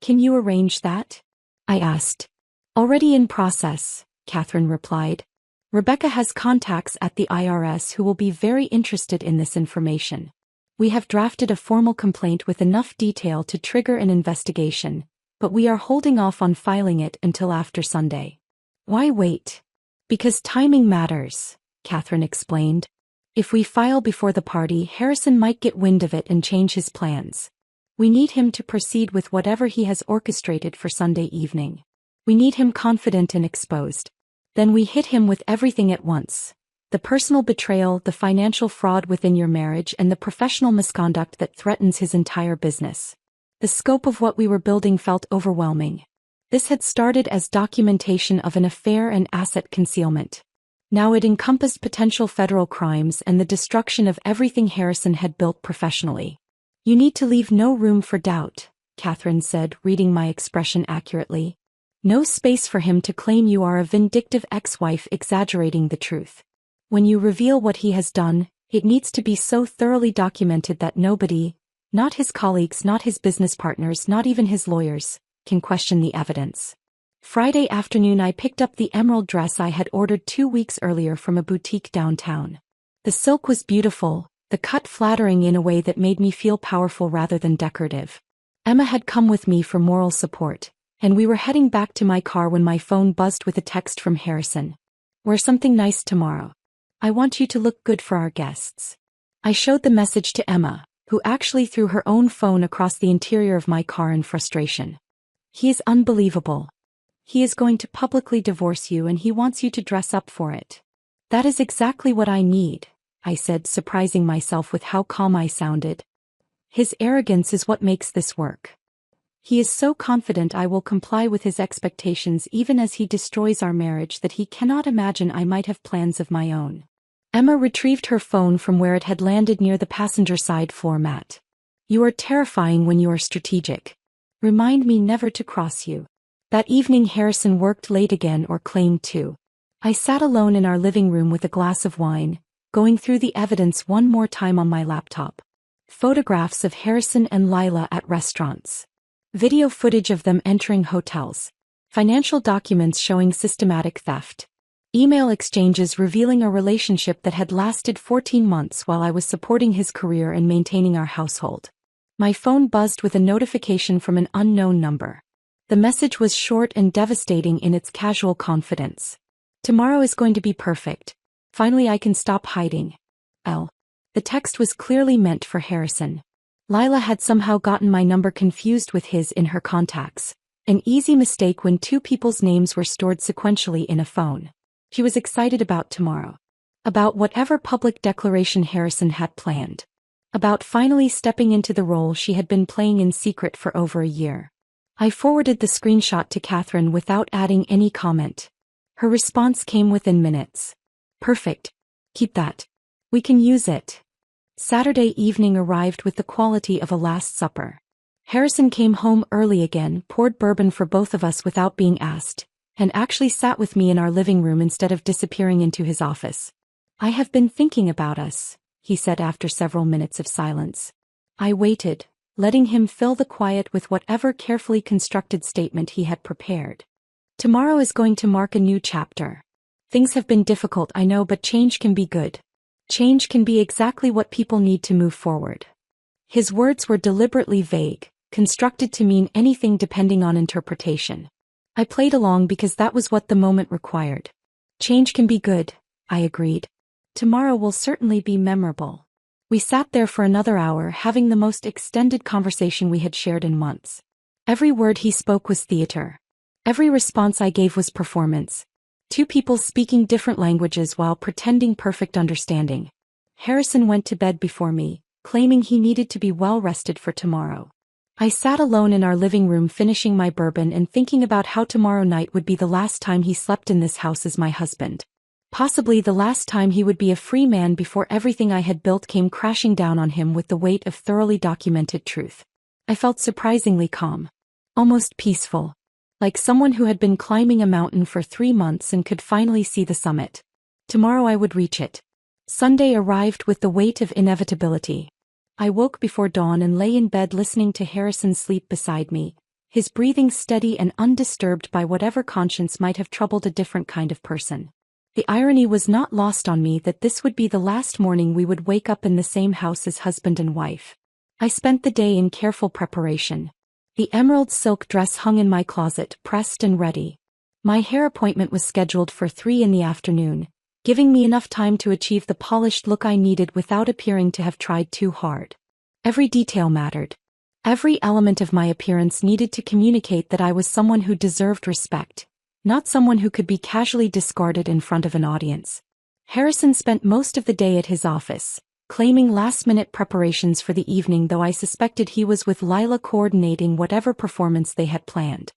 "Can you arrange that?" I asked. "Already in process," Catherine replied. "Rebecca has contacts at the IRS who will be very interested in this information. We have drafted a formal complaint with enough detail to trigger an investigation, but we are holding off on filing it until after Sunday." "Why wait?" "Because timing matters," Catherine explained. "If we file before the party, Harrison might get wind of it and change his plans. We need him to proceed with whatever he has orchestrated for Sunday evening. We need him confident and exposed. Then we hit him with everything at once. The personal betrayal, the financial fraud within your marriage, and the professional misconduct that threatens his entire business." The scope of what we were building felt overwhelming. This had started as documentation of an affair and asset concealment. Now it encompassed potential federal crimes and the destruction of everything Harrison had built professionally. "You need to leave no room for doubt," Catherine said, reading my expression accurately. "No space for him to claim you are a vindictive ex-wife exaggerating the truth. When you reveal what he has done, it needs to be so thoroughly documented that nobody, not his colleagues, not his business partners, not even his lawyers, can question the evidence." Friday afternoon I picked up the emerald dress I had ordered 2 weeks earlier from a boutique downtown. The silk was beautiful, the cut flattering in a way that made me feel powerful rather than decorative. Emma had come with me for moral support, and we were heading back to my car when my phone buzzed with a text from Harrison. "Wear something nice tomorrow. I want you to look good for our guests." I showed the message to Emma, who actually threw her own phone across the interior of my car in frustration. "He is unbelievable. He is going to publicly divorce you and he wants you to dress up for it." "That is exactly what I need," I said, surprising myself with how calm I sounded. "His arrogance is what makes this work. He is so confident I will comply with his expectations even as he destroys our marriage that he cannot imagine I might have plans of my own." Emma retrieved her phone from where it had landed near the passenger side floor mat. "You are terrifying when you are strategic. Remind me never to cross you." That evening Harrison worked late again, or claimed to. I sat alone in our living room with a glass of wine, going through the evidence one more time on my laptop. Photographs of Harrison and Lila at restaurants. Video footage of them entering hotels. Financial documents showing systematic theft. Email exchanges revealing a relationship that had lasted 14 months while I was supporting his career and maintaining our household. My phone buzzed with a notification from an unknown number. The message was short and devastating in its casual confidence. "Tomorrow is going to be perfect. Finally I can stop hiding. L." The text was clearly meant for Harrison. Lila had somehow gotten my number confused with his in her contacts, an easy mistake when two people's names were stored sequentially in a phone. She was excited about tomorrow. About whatever public declaration Harrison had planned. About finally stepping into the role she had been playing in secret for over a year. I forwarded the screenshot to Catherine without adding any comment. Her response came within minutes. "Perfect. Keep that. We can use it." Saturday evening arrived with the quality of a Last Supper. Harrison came home early again, poured bourbon for both of us without being asked, and actually sat with me in our living room instead of disappearing into his office. "I have been thinking about us," he said after several minutes of silence. I waited, letting him fill the quiet with whatever carefully constructed statement he had prepared. "Tomorrow is going to mark a new chapter. Things have been difficult, I know, but change can be good. Change can be exactly what people need to move forward." His words were deliberately vague, constructed to mean anything depending on interpretation. I played along because that was what the moment required. "Change can be good," I agreed. "Tomorrow will certainly be memorable." We sat there for another hour, having the most extended conversation we had shared in months. Every word he spoke was theater. Every response I gave was performance. Two people speaking different languages while pretending perfect understanding. Harrison went to bed before me, claiming he needed to be well rested for tomorrow. I sat alone in our living room finishing my bourbon and thinking about how tomorrow night would be the last time he slept in this house as my husband. Possibly the last time he would be a free man before everything I had built came crashing down on him with the weight of thoroughly documented truth. I felt surprisingly calm. Almost peaceful. Like someone who had been climbing a mountain for 3 months and could finally see the summit. Tomorrow I would reach it. Sunday arrived with the weight of inevitability. I woke before dawn and lay in bed listening to Harrison sleep beside me, his breathing steady and undisturbed by whatever conscience might have troubled a different kind of person. The irony was not lost on me that this would be the last morning we would wake up in the same house as husband and wife. I spent the day in careful preparation. The emerald silk dress hung in my closet, pressed and ready. My hair appointment was scheduled for 3 in the afternoon, giving me enough time to achieve the polished look I needed without appearing to have tried too hard. Every detail mattered. Every element of my appearance needed to communicate that I was someone who deserved respect, not someone who could be casually discarded in front of an audience. Harrison spent most of the day at his office, claiming last-minute preparations for the evening, though I suspected he was with Lila coordinating whatever performance they had planned.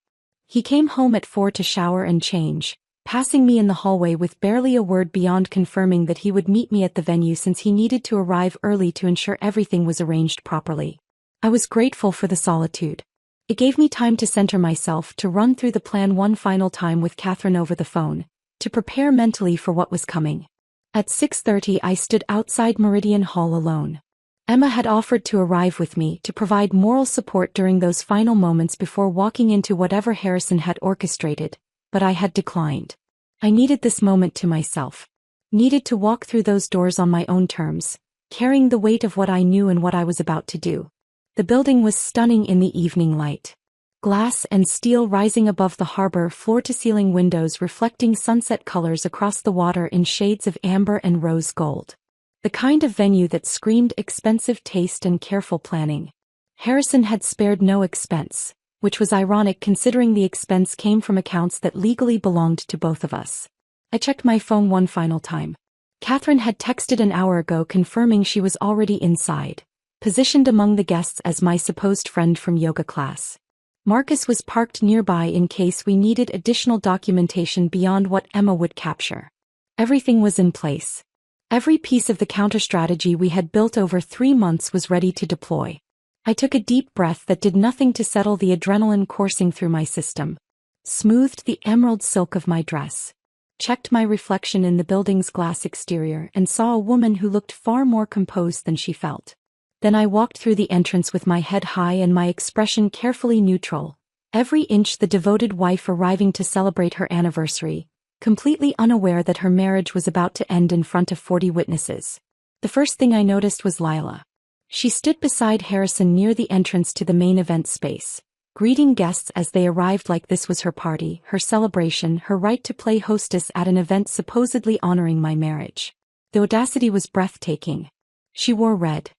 He came home at 4 to shower and change, passing me in the hallway with barely a word beyond confirming that he would meet me at the venue since he needed to arrive early to ensure everything was arranged properly. I was grateful for the solitude. It gave me time to center myself, to run through the plan one final time with Catherine over the phone, to prepare mentally for what was coming. At 6:30 I stood outside Meridian Hall alone. Emma had offered to arrive with me to provide moral support during those final moments before walking into whatever Harrison had orchestrated, but I had declined. I needed this moment to myself. Needed to walk through those doors on my own terms, carrying the weight of what I knew and what I was about to do. The building was stunning in the evening light. Glass and steel rising above the harbor, floor-to-ceiling windows reflecting sunset colors across the water in shades of amber and rose gold. The kind of venue that screamed expensive taste and careful planning. Harrison had spared no expense, which was ironic considering the expense came from accounts that legally belonged to both of us. I checked my phone one final time. Catherine had texted an hour ago confirming she was already inside, positioned among the guests as my supposed friend from yoga class. Marcus was parked nearby in case we needed additional documentation beyond what Emma would capture. Everything was in place. Every piece of the counter-strategy we had built over 3 months was ready to deploy. I took a deep breath that did nothing to settle the adrenaline coursing through my system. Smoothed the emerald silk of my dress. Checked my reflection in the building's glass exterior and saw a woman who looked far more composed than she felt. Then I walked through the entrance with my head high and my expression carefully neutral, every inch the devoted wife arriving to celebrate her anniversary, completely unaware that her marriage was about to end in front of 40 witnesses. The first thing I noticed was Lila. She stood beside Harrison near the entrance to the main event space, greeting guests as they arrived like this was her party, her celebration, her right to play hostess at an event supposedly honoring my marriage. The audacity was breathtaking. She wore red.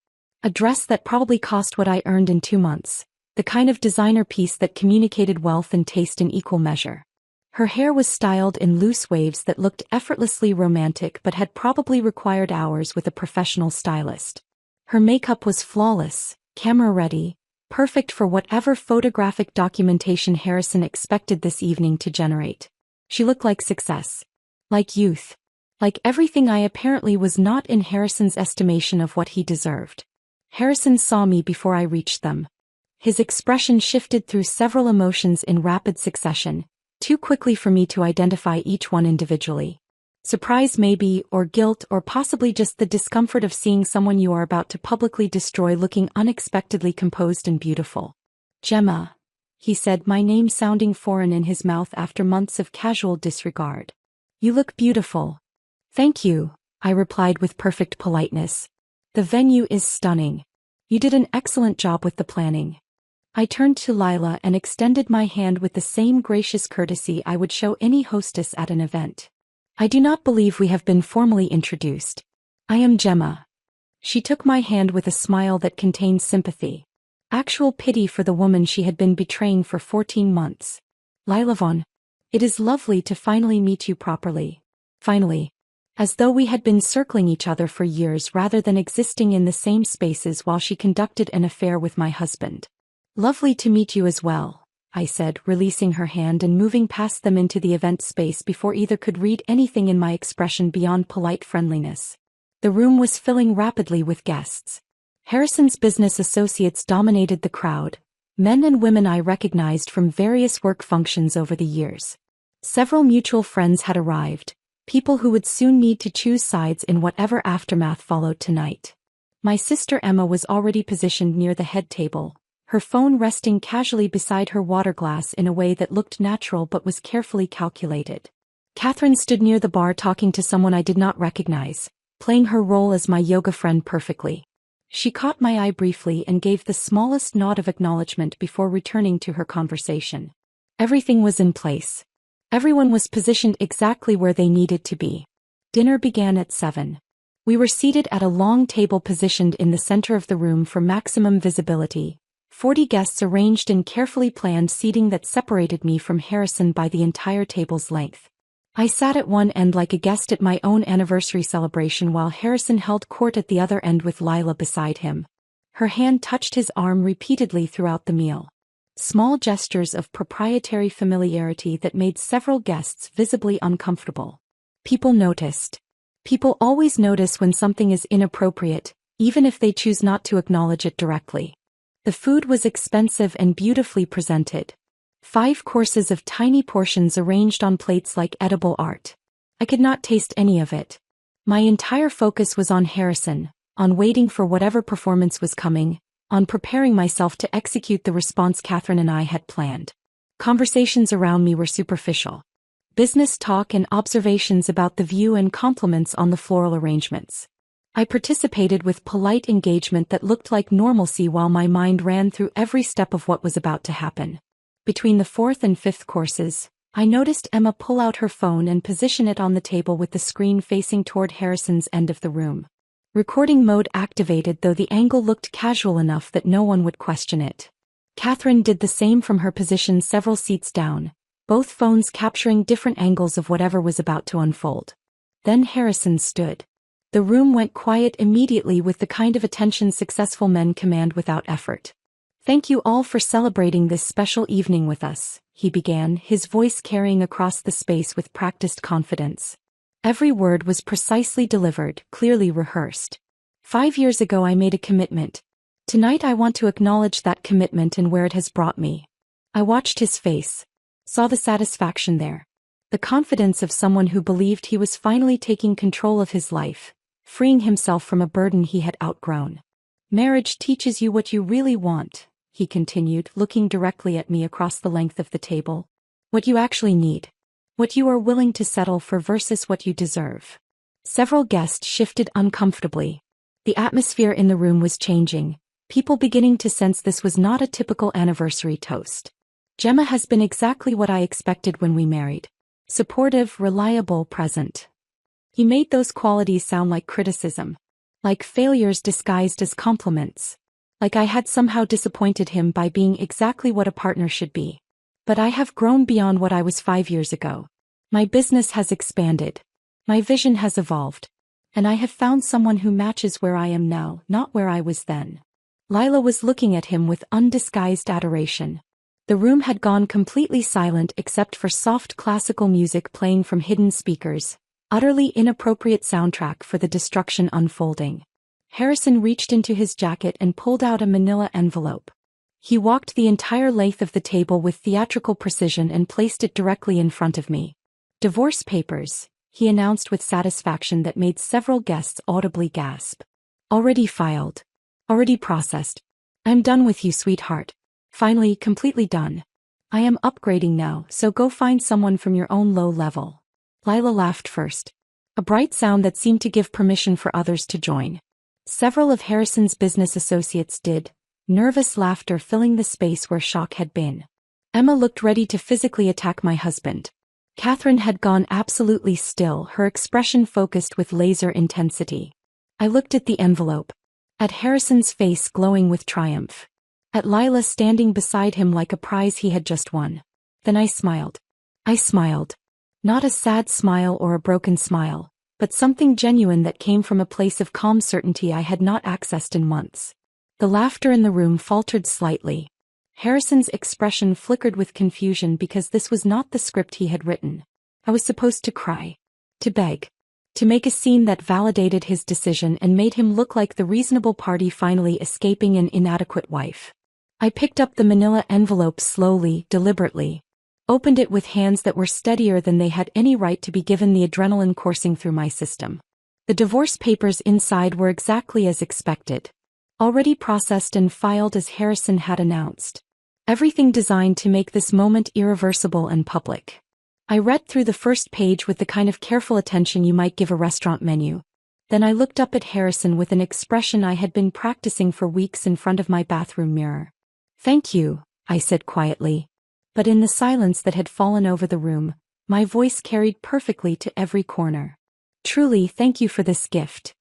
A dress that probably cost what I earned in 2 months, the kind of designer piece that communicated wealth and taste in equal measure. Her hair was styled in loose waves that looked effortlessly romantic but had probably required hours with a professional stylist. Her makeup was flawless, camera-ready, perfect for whatever photographic documentation Harrison expected this evening to generate. She looked like success. Like youth. Like everything I apparently was not in Harrison's estimation of what he deserved. Harrison saw me before I reached them. His expression shifted through several emotions in rapid succession, too quickly for me to identify each one individually. Surprise maybe, or guilt, or possibly just the discomfort of seeing someone you are about to publicly destroy looking unexpectedly composed and beautiful. Gemma, he said, my name sounding foreign in his mouth after months of casual disregard. You look beautiful. Thank you, I replied with perfect politeness. The venue is stunning. You did an excellent job with the planning. I turned to Lila and extended my hand with the same gracious courtesy I would show any hostess at an event. I do not believe we have been formally introduced. I am Gemma. She took my hand with a smile that contained sympathy. Actual pity for the woman she had been betraying for 14 months. Lila Vaughn. It is lovely to finally meet you properly. Finally. As though we had been circling each other for years rather than existing in the same spaces while she conducted an affair with my husband. Lovely to meet you as well, I said, releasing her hand and moving past them into the event space before either could read anything in my expression beyond polite friendliness. The room was filling rapidly with guests. Harrison's business associates dominated the crowd, men and women I recognized from various work functions over the years. Several mutual friends had arrived. People who would soon need to choose sides in whatever aftermath followed tonight. My sister Emma was already positioned near the head table, her phone resting casually beside her water glass in a way that looked natural but was carefully calculated. Catherine stood near the bar talking to someone I did not recognize, playing her role as my yoga friend perfectly. She caught my eye briefly and gave the smallest nod of acknowledgement before returning to her conversation. Everything was in place. Everyone was positioned exactly where they needed to be. Dinner began at 7. We were seated at a long table positioned in the center of the room for maximum visibility, 40 guests arranged in carefully planned seating that separated me from Harrison by the entire table's length. I sat at one end like a guest at my own anniversary celebration while Harrison held court at the other end with Lila beside him. Her hand touched his arm repeatedly throughout the meal. Small gestures of proprietary familiarity that made several guests visibly uncomfortable. People noticed. People always notice when something is inappropriate, even if they choose not to acknowledge it directly. The food was expensive and beautifully presented. 5 courses of tiny portions arranged on plates like edible art. I could not taste any of it. My entire focus was on Harrison, on waiting for whatever performance was coming, on preparing myself to execute the response Catherine and I had planned. Conversations around me were superficial. Business talk and observations about the view and compliments on the floral arrangements. I participated with polite engagement that looked like normalcy while my mind ran through every step of what was about to happen. Between the fourth and fifth courses, I noticed Emma pull out her phone and position it on the table with the screen facing toward Harrison's end of the room. Recording mode activated, though the angle looked casual enough that no one would question it. Catherine did the same from her position several seats down, both phones capturing different angles of whatever was about to unfold. Then Harrison stood. The room went quiet immediately with the kind of attention successful men command without effort. "Thank you all for celebrating this special evening with us," he began, his voice carrying across the space with practiced confidence. Every word was precisely delivered, clearly rehearsed. 5 years ago I made a commitment. Tonight I want to acknowledge that commitment and where it has brought me. I watched his face. Saw the satisfaction there. The confidence of someone who believed he was finally taking control of his life, freeing himself from a burden he had outgrown. "Marriage teaches you what you really want," he continued, looking directly at me across the length of the table. "What you actually need. What you are willing to settle for versus what you deserve." Several guests shifted uncomfortably. The atmosphere in the room was changing, people beginning to sense this was not a typical anniversary toast. "Gemma has been exactly what I expected when we married. Supportive, reliable, present." He made those qualities sound like criticism. Like failures disguised as compliments. Like I had somehow disappointed him by being exactly what a partner should be. But I have grown beyond what I was 5 years ago. My business has expanded. My vision has evolved. And I have found someone who matches where I am now, not where I was then. Lila was looking at him with undisguised adoration. The room had gone completely silent except for soft classical music playing from hidden speakers. Utterly inappropriate soundtrack for the destruction unfolding. Harrison reached into his jacket and pulled out a manila envelope. He walked the entire length of the table with theatrical precision and placed it directly in front of me. "Divorce papers," he announced with satisfaction that made several guests audibly gasp. "Already filed. Already processed. I'm done with you, sweetheart. Finally, completely done. I am upgrading now, so go find someone from your own low level." Lila laughed first. A bright sound that seemed to give permission for others to join. Several of Harrison's business associates did, nervous laughter filling the space where shock had been. Emma looked ready to physically attack my husband. Catherine had gone absolutely still, her expression focused with laser intensity. I looked at the envelope. At Harrison's face glowing with triumph. At Lila standing beside him like a prize he had just won. Then I smiled. I smiled. Not a sad smile or a broken smile, but something genuine that came from a place of calm certainty I had not accessed in months. The laughter in the room faltered slightly. Harrison's expression flickered with confusion because this was not the script he had written. I was supposed to cry. To beg. To make a scene that validated his decision and made him look like the reasonable party finally escaping an inadequate wife. I picked up the manila envelope slowly, deliberately. Opened it with hands that were steadier than they had any right to be given the adrenaline coursing through my system. The divorce papers inside were exactly as expected. Already processed and filed as Harrison had announced. Everything designed to make this moment irreversible and public. I read through the first page with the kind of careful attention you might give a restaurant menu. Then I looked up at Harrison with an expression I had been practicing for weeks in front of my bathroom mirror. "Thank you," I said quietly. But in the silence that had fallen over the room, my voice carried perfectly to every corner. "Truly, thank you for this gift."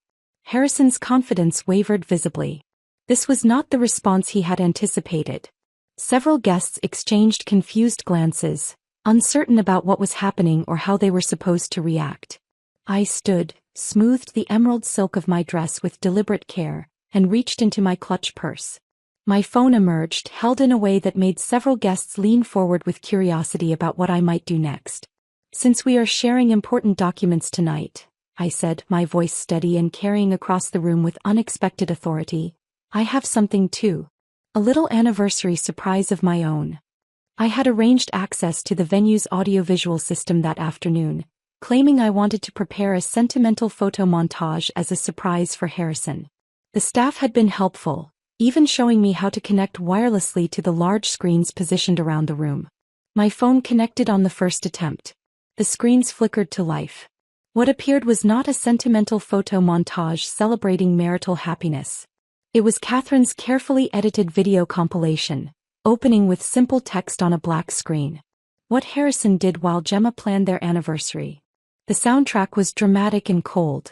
Harrison's confidence wavered visibly. This was not the response he had anticipated. Several guests exchanged confused glances, uncertain about what was happening or how they were supposed to react. I stood, smoothed the emerald silk of my dress with deliberate care, and reached into my clutch purse. My phone emerged, held in a way that made several guests lean forward with curiosity about what I might do next. "Since we are sharing important documents tonight," I said, my voice steady and carrying across the room with unexpected authority, "I have something too. A little anniversary surprise of my own." I had arranged access to the venue's audiovisual system that afternoon, claiming I wanted to prepare a sentimental photo montage as a surprise for Harrison. The staff had been helpful, even showing me how to connect wirelessly to the large screens positioned around the room. My phone connected on the first attempt. The screens flickered to life. What appeared was not a sentimental photo montage celebrating marital happiness. It was Catherine's carefully edited video compilation, opening with simple text on a black screen. What Harrison did while Gemma planned their anniversary. The soundtrack was dramatic and cold.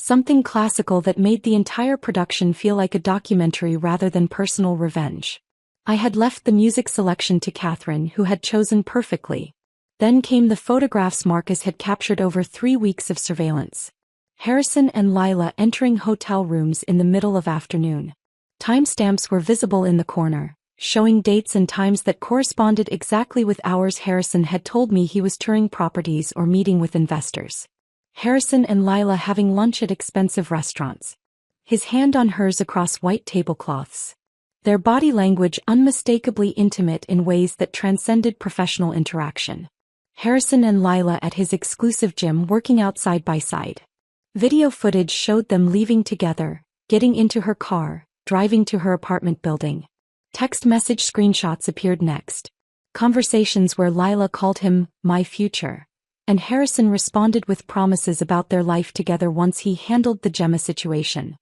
Something classical that made the entire production feel like a documentary rather than personal revenge. I had left the music selection to Catherine, who had chosen perfectly. Then came the photographs Marcus had captured over 3 weeks of surveillance. Harrison and Lila entering hotel rooms in the middle of afternoon. Timestamps were visible in the corner, showing dates and times that corresponded exactly with hours Harrison had told me he was touring properties or meeting with investors. Harrison and Lila having lunch at expensive restaurants. His hand on hers across white tablecloths. Their body language unmistakably intimate in ways that transcended professional interaction. Harrison and Lila at his exclusive gym working out side by side. Video footage showed them leaving together, getting into her car, driving to her apartment building. Text message screenshots appeared next. Conversations where Lila called him, "my future," and Harrison responded with promises about their life together once he handled the Gemma situation.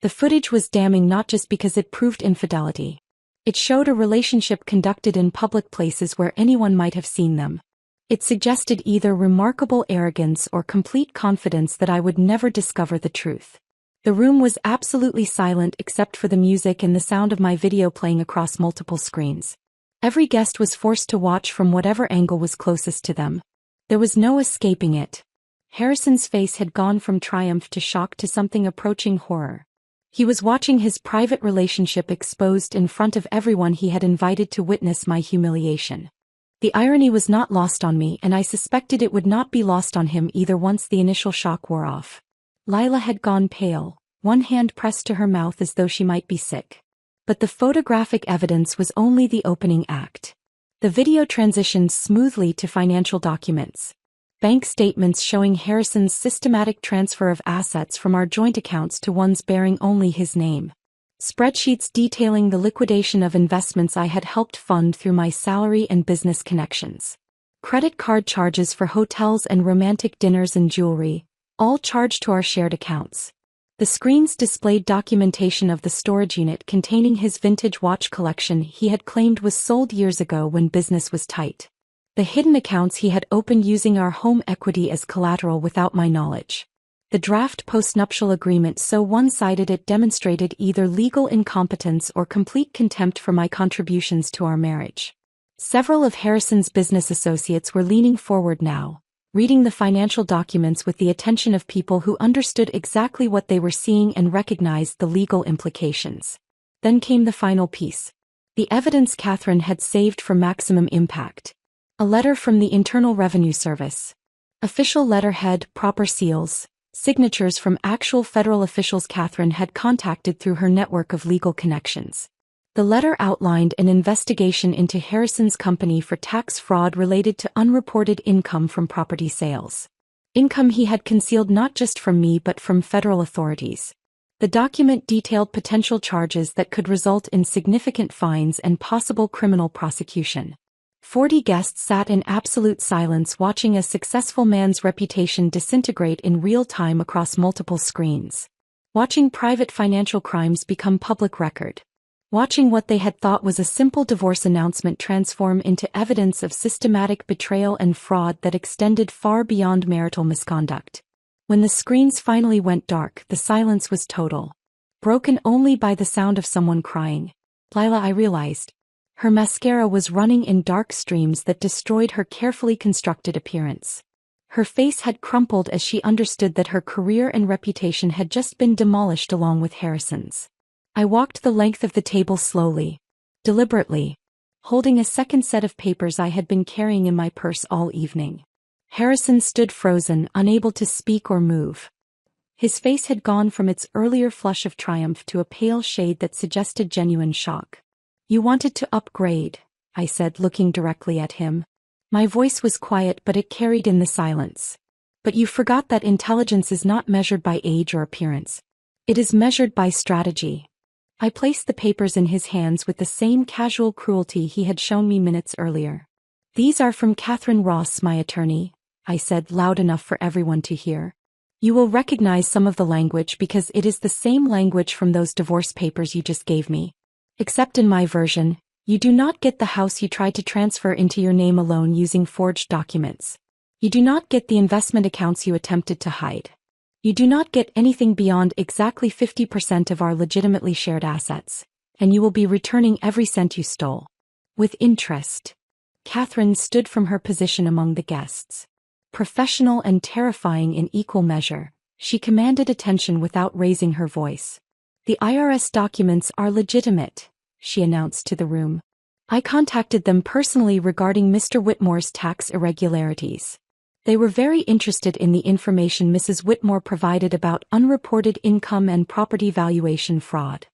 The footage was damning not just because it proved infidelity. It showed a relationship conducted in public places where anyone might have seen them. It suggested either remarkable arrogance or complete confidence that I would never discover the truth. The room was absolutely silent except for the music and the sound of my video playing across multiple screens. Every guest was forced to watch from whatever angle was closest to them. There was no escaping it. Harrison's face had gone from triumph to shock to something approaching horror. He was watching his private relationship exposed in front of everyone he had invited to witness my humiliation. The irony was not lost on me, and I suspected it would not be lost on him either once the initial shock wore off. Lila had gone pale, one hand pressed to her mouth as though she might be sick. But the photographic evidence was only the opening act. The video transitioned smoothly to financial documents. Bank statements showing Harrison's systematic transfer of assets from our joint accounts to ones bearing only his name. Spreadsheets detailing the liquidation of investments I had helped fund through my salary and business connections. Credit card charges for hotels and romantic dinners and jewelry, all charged to our shared accounts. The screens displayed documentation of the storage unit containing his vintage watch collection he had claimed was sold years ago when business was tight. The hidden accounts he had opened using our home equity as collateral without my knowledge. The draft postnuptial agreement so one-sided it demonstrated either legal incompetence or complete contempt for my contributions to our marriage. Several of Harrison's business associates were leaning forward now, reading the financial documents with the attention of people who understood exactly what they were seeing and recognized the legal implications. Then came the final piece. The evidence Catherine had saved for maximum impact. A letter from the Internal Revenue Service. Official letterhead, proper seals, signatures from actual federal officials Catherine had contacted through her network of legal connections. The letter outlined an investigation into Harrison's company for tax fraud related to unreported income from property sales. Income he had concealed not just from me but from federal authorities. The document detailed potential charges that could result in significant fines and possible criminal prosecution. 40 guests sat in absolute silence watching a successful man's reputation disintegrate in real time across multiple screens. Watching private financial crimes become public record. Watching what they had thought was a simple divorce announcement transform into evidence of systematic betrayal and fraud that extended far beyond marital misconduct. When the screens finally went dark, the silence was total. Broken only by the sound of someone crying. Lila, I realized. Her mascara was running in dark streams that destroyed her carefully constructed appearance. Her face had crumpled as she understood that her career and reputation had just been demolished along with Harrison's. I walked the length of the table slowly, deliberately, holding a second set of papers I had been carrying in my purse all evening. Harrison stood frozen, unable to speak or move. His face had gone from its earlier flush of triumph to a pale shade that suggested genuine shock. "You wanted to upgrade," I said, looking directly at him. My voice was quiet but it carried in the silence. "But you forgot that intelligence is not measured by age or appearance. It is measured by strategy. I placed the papers in his hands with the same casual cruelty he had shown me minutes earlier. These are from Catherine Ross, my attorney, I said loud enough for everyone to hear. You will recognize some of the language because it is the same language from those divorce papers you just gave me. Except in my version, you do not get the house you tried to transfer into your name alone using forged documents. You do not get the investment accounts you attempted to hide. You do not get anything beyond exactly 50% of our legitimately shared assets, and you will be returning every cent you stole. With interest. Catherine stood from her position among the guests. Professional and terrifying in equal measure, she commanded attention without raising her voice. The IRS documents are legitimate, she announced to the room. I contacted them personally regarding Mr. Whitmore's tax irregularities. They were very interested in the information Mrs. Whitmore provided about unreported income and property valuation fraud.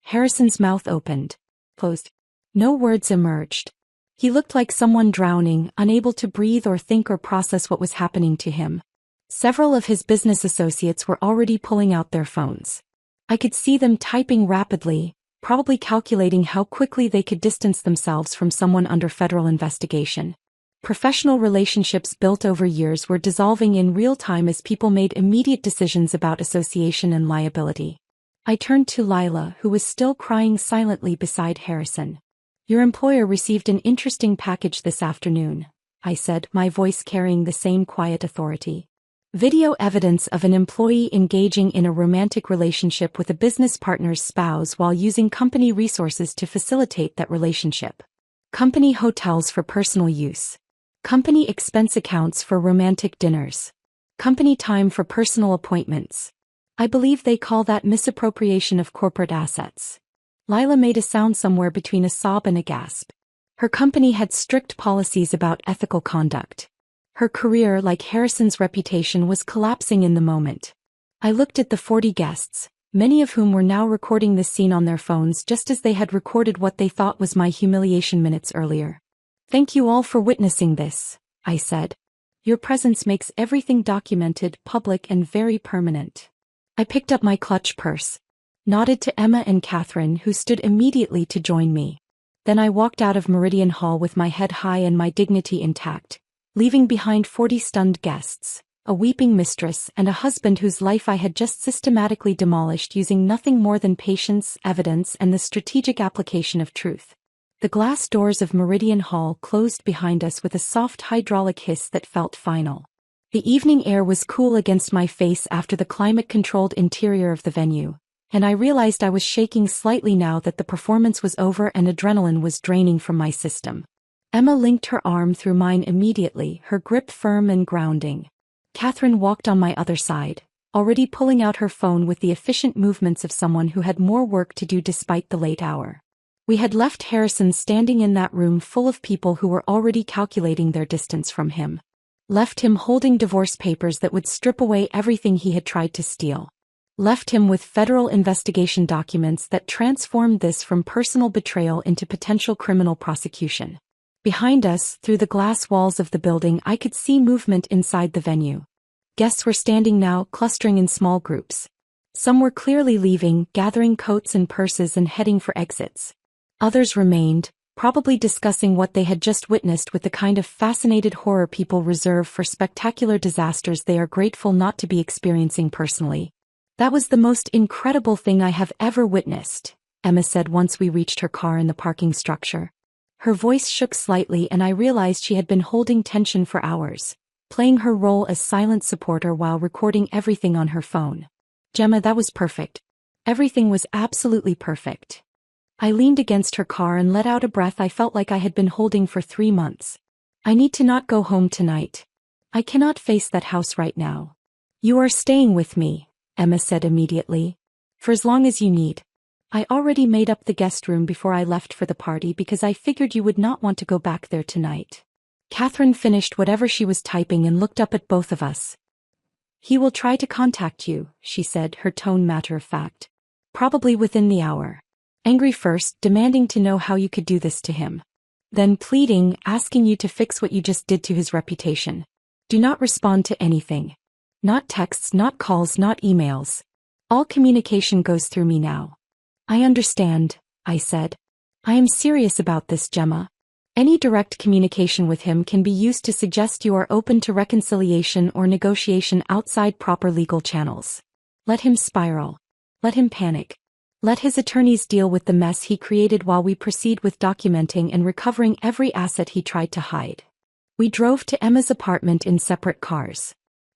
Harrison's mouth opened, closed. No words emerged. He looked like someone drowning, unable to breathe or think or process what was happening to him. Several of his business associates were already pulling out their phones. I could see them typing rapidly, probably calculating how quickly they could distance themselves from someone under federal investigation. Professional relationships built over years were dissolving in real time as people made immediate decisions about association and liability. I turned to Lila, who was still crying silently beside Harrison. Your employer received an interesting package this afternoon, I said, my voice carrying the same quiet authority. Video evidence of an employee engaging in a romantic relationship with a business partner's spouse while using company resources to facilitate that relationship. Company hotels for personal use. Company expense accounts for romantic dinners. Company time for personal appointments. I believe they call that misappropriation of corporate assets. Lila made a sound somewhere between a sob and a gasp. Her company had strict policies about ethical conduct. Her career, like Harrison's reputation, was collapsing in the moment. I looked at the 40 guests, many of whom were now recording this scene on their phones just as they had recorded what they thought was my humiliation minutes earlier. Thank you all for witnessing this, I said. Your presence makes everything documented, public, and very permanent. I picked up my clutch purse, nodded to Emma and Catherine, who stood immediately to join me. Then I walked out of Meridian Hall with my head high and my dignity intact, leaving behind 40 stunned guests, a weeping mistress, and a husband whose life I had just systematically demolished using nothing more than patience, evidence, and the strategic application of truth. The glass doors of Meridian Hall closed behind us with a soft hydraulic hiss that felt final. The evening air was cool against my face after the climate-controlled interior of the venue, and I realized I was shaking slightly now that the performance was over and adrenaline was draining from my system. Emma linked her arm through mine immediately, her grip firm and grounding. Catherine walked on my other side, already pulling out her phone with the efficient movements of someone who had more work to do despite the late hour. We had left Harrison standing in that room full of people who were already calculating their distance from him. Left him holding divorce papers that would strip away everything he had tried to steal. Left him with federal investigation documents that transformed this from personal betrayal into potential criminal prosecution. Behind us, through the glass walls of the building, I could see movement inside the venue. Guests were standing now, clustering in small groups. Some were clearly leaving, gathering coats and purses and heading for exits. Others remained, probably discussing what they had just witnessed with the kind of fascinated horror people reserve for spectacular disasters they are grateful not to be experiencing personally. That was the most incredible thing I have ever witnessed, Emma said once we reached her car in the parking structure. Her voice shook slightly and I realized she had been holding tension for hours, playing her role as silent supporter while recording everything on her phone. Gemma, that was perfect. Everything was absolutely perfect. I leaned against her car and let out a breath I felt like I had been holding for 3 months. I need to not go home tonight. I cannot face that house right now. You are staying with me, Emma said immediately. For as long as you need. I already made up the guest room before I left for the party because I figured you would not want to go back there tonight. Catherine finished whatever she was typing and looked up at both of us. He will try to contact you, she said, her tone matter-of-fact. Probably within the hour. Angry first, demanding to know how you could do this to him. Then pleading, asking you to fix what you just did to his reputation. Do not respond to anything. Not texts, not calls, not emails. All communication goes through me now. I understand, I said. I am serious about this, Gemma. Any direct communication with him can be used to suggest you are open to reconciliation or negotiation outside proper legal channels. Let him spiral. Let him panic. Let his attorneys deal with the mess he created while we proceed with documenting and recovering every asset he tried to hide. We drove to Emma's apartment in separate cars.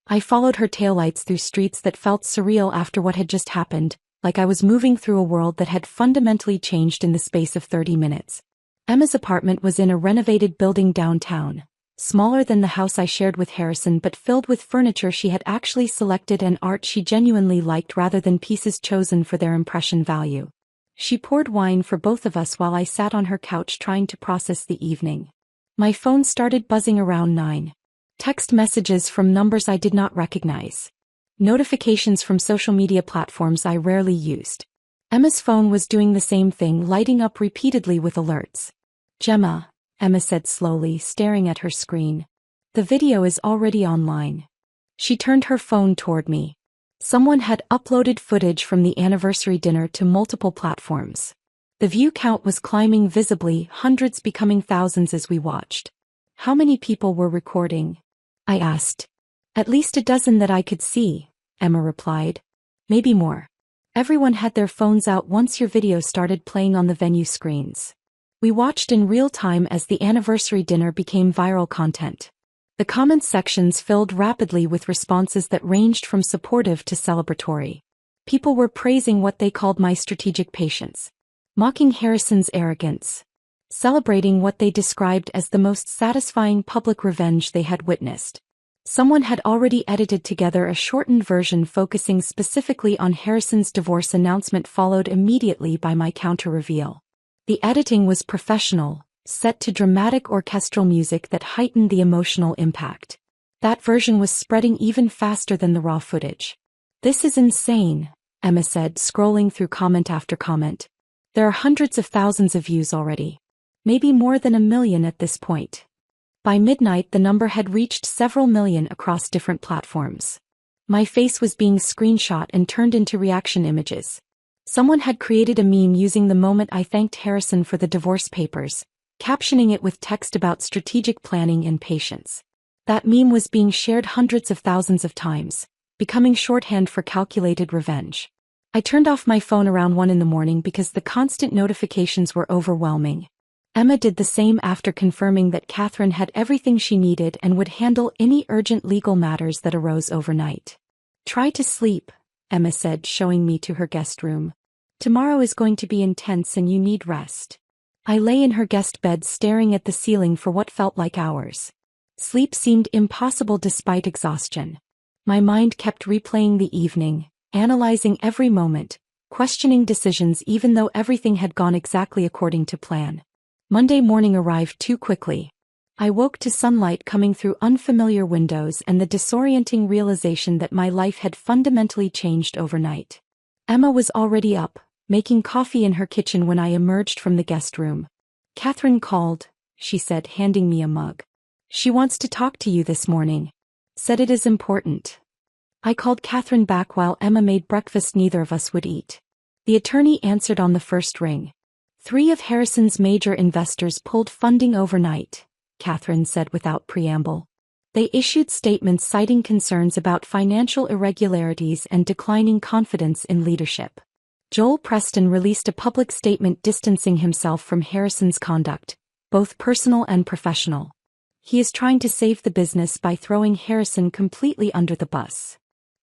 I followed her taillights through streets that felt surreal after what had just happened, like I was moving through a world that had fundamentally changed in the space of 30 minutes. Emma's apartment was in a renovated building downtown, smaller than the house I shared with Harrison but filled with furniture she had actually selected and art she genuinely liked rather than pieces chosen for their impression value. She poured wine for both of us while I sat on her couch trying to process the evening. My phone started buzzing around 9. Text messages from numbers I did not recognize. Notifications from social media platforms I rarely used. Emma's phone was doing the same thing, lighting up repeatedly with alerts. Gemma, Emma said slowly, staring at her screen. The video is already online. She turned her phone toward me. Someone had uploaded footage from the anniversary dinner to multiple platforms. The view count was climbing visibly, hundreds becoming thousands as we watched. How many people were recording? I asked. At least a dozen that I could see, Emma replied. Maybe more. Everyone had their phones out once your video started playing on the venue screens. We watched in real time as the anniversary dinner became viral content. The comment sections filled rapidly with responses that ranged from supportive to celebratory. People were praising what they called my strategic patience, mocking Harrison's arrogance, celebrating what they described as the most satisfying public revenge they had witnessed. Someone had already edited together a shortened version focusing specifically on Harrison's divorce announcement, followed immediately by my counter-reveal. The editing was professional, set to dramatic orchestral music that heightened the emotional impact. That version was spreading even faster than the raw footage. This is insane, Emma said, scrolling through comment after comment. There are hundreds of thousands of views already. Maybe more than 1 million at this point. By midnight, the number had reached several million across different platforms. My face was being screenshot and turned into reaction images. Someone had created a meme using the moment I thanked Harrison for the divorce papers, captioning it with text about strategic planning and patience. That meme was being shared hundreds of thousands of times, becoming shorthand for calculated revenge. I turned off my phone around 1 a.m. because the constant notifications were overwhelming. Emma did the same after confirming that Catherine had everything she needed and would handle any urgent legal matters that arose overnight. Try to sleep, Emma said, showing me to her guest room. Tomorrow is going to be intense and you need rest. I lay in her guest bed staring at the ceiling for what felt like hours. Sleep seemed impossible despite exhaustion. My mind kept replaying the evening, analyzing every moment, questioning decisions even though everything had gone exactly according to plan. Monday morning arrived too quickly. I woke to sunlight coming through unfamiliar windows and the disorienting realization that my life had fundamentally changed overnight. Emma was already up, making coffee in her kitchen when I emerged from the guest room. Catherine called, she said, handing me a mug. She wants to talk to you this morning. Said it is important. I called Catherine back while Emma made breakfast neither of us would eat. The attorney answered on the first ring. 3 of Harrison's major investors pulled funding overnight, Catherine said without preamble. They issued statements citing concerns about financial irregularities and declining confidence in leadership. Joel Preston released a public statement distancing himself from Harrison's conduct, both personal and professional. He is trying to save the business by throwing Harrison completely under the bus.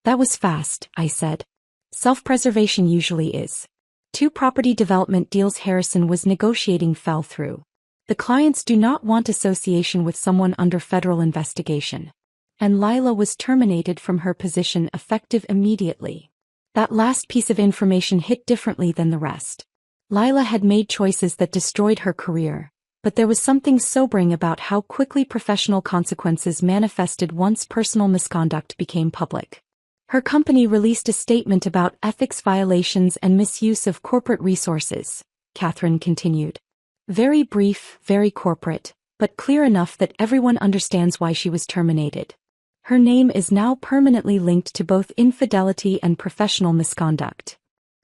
That was fast, I said. Self-preservation usually is. 2 property development deals Harrison was negotiating fell through. The clients do not want association with someone under federal investigation. And Lila was terminated from her position effective immediately. That last piece of information hit differently than the rest. Lila had made choices that destroyed her career, but there was something sobering about how quickly professional consequences manifested once personal misconduct became public. Her company released a statement about ethics violations and misuse of corporate resources, Catherine continued. Very brief, very corporate, but clear enough that everyone understands why she was terminated. Her name is now permanently linked to both infidelity and professional misconduct.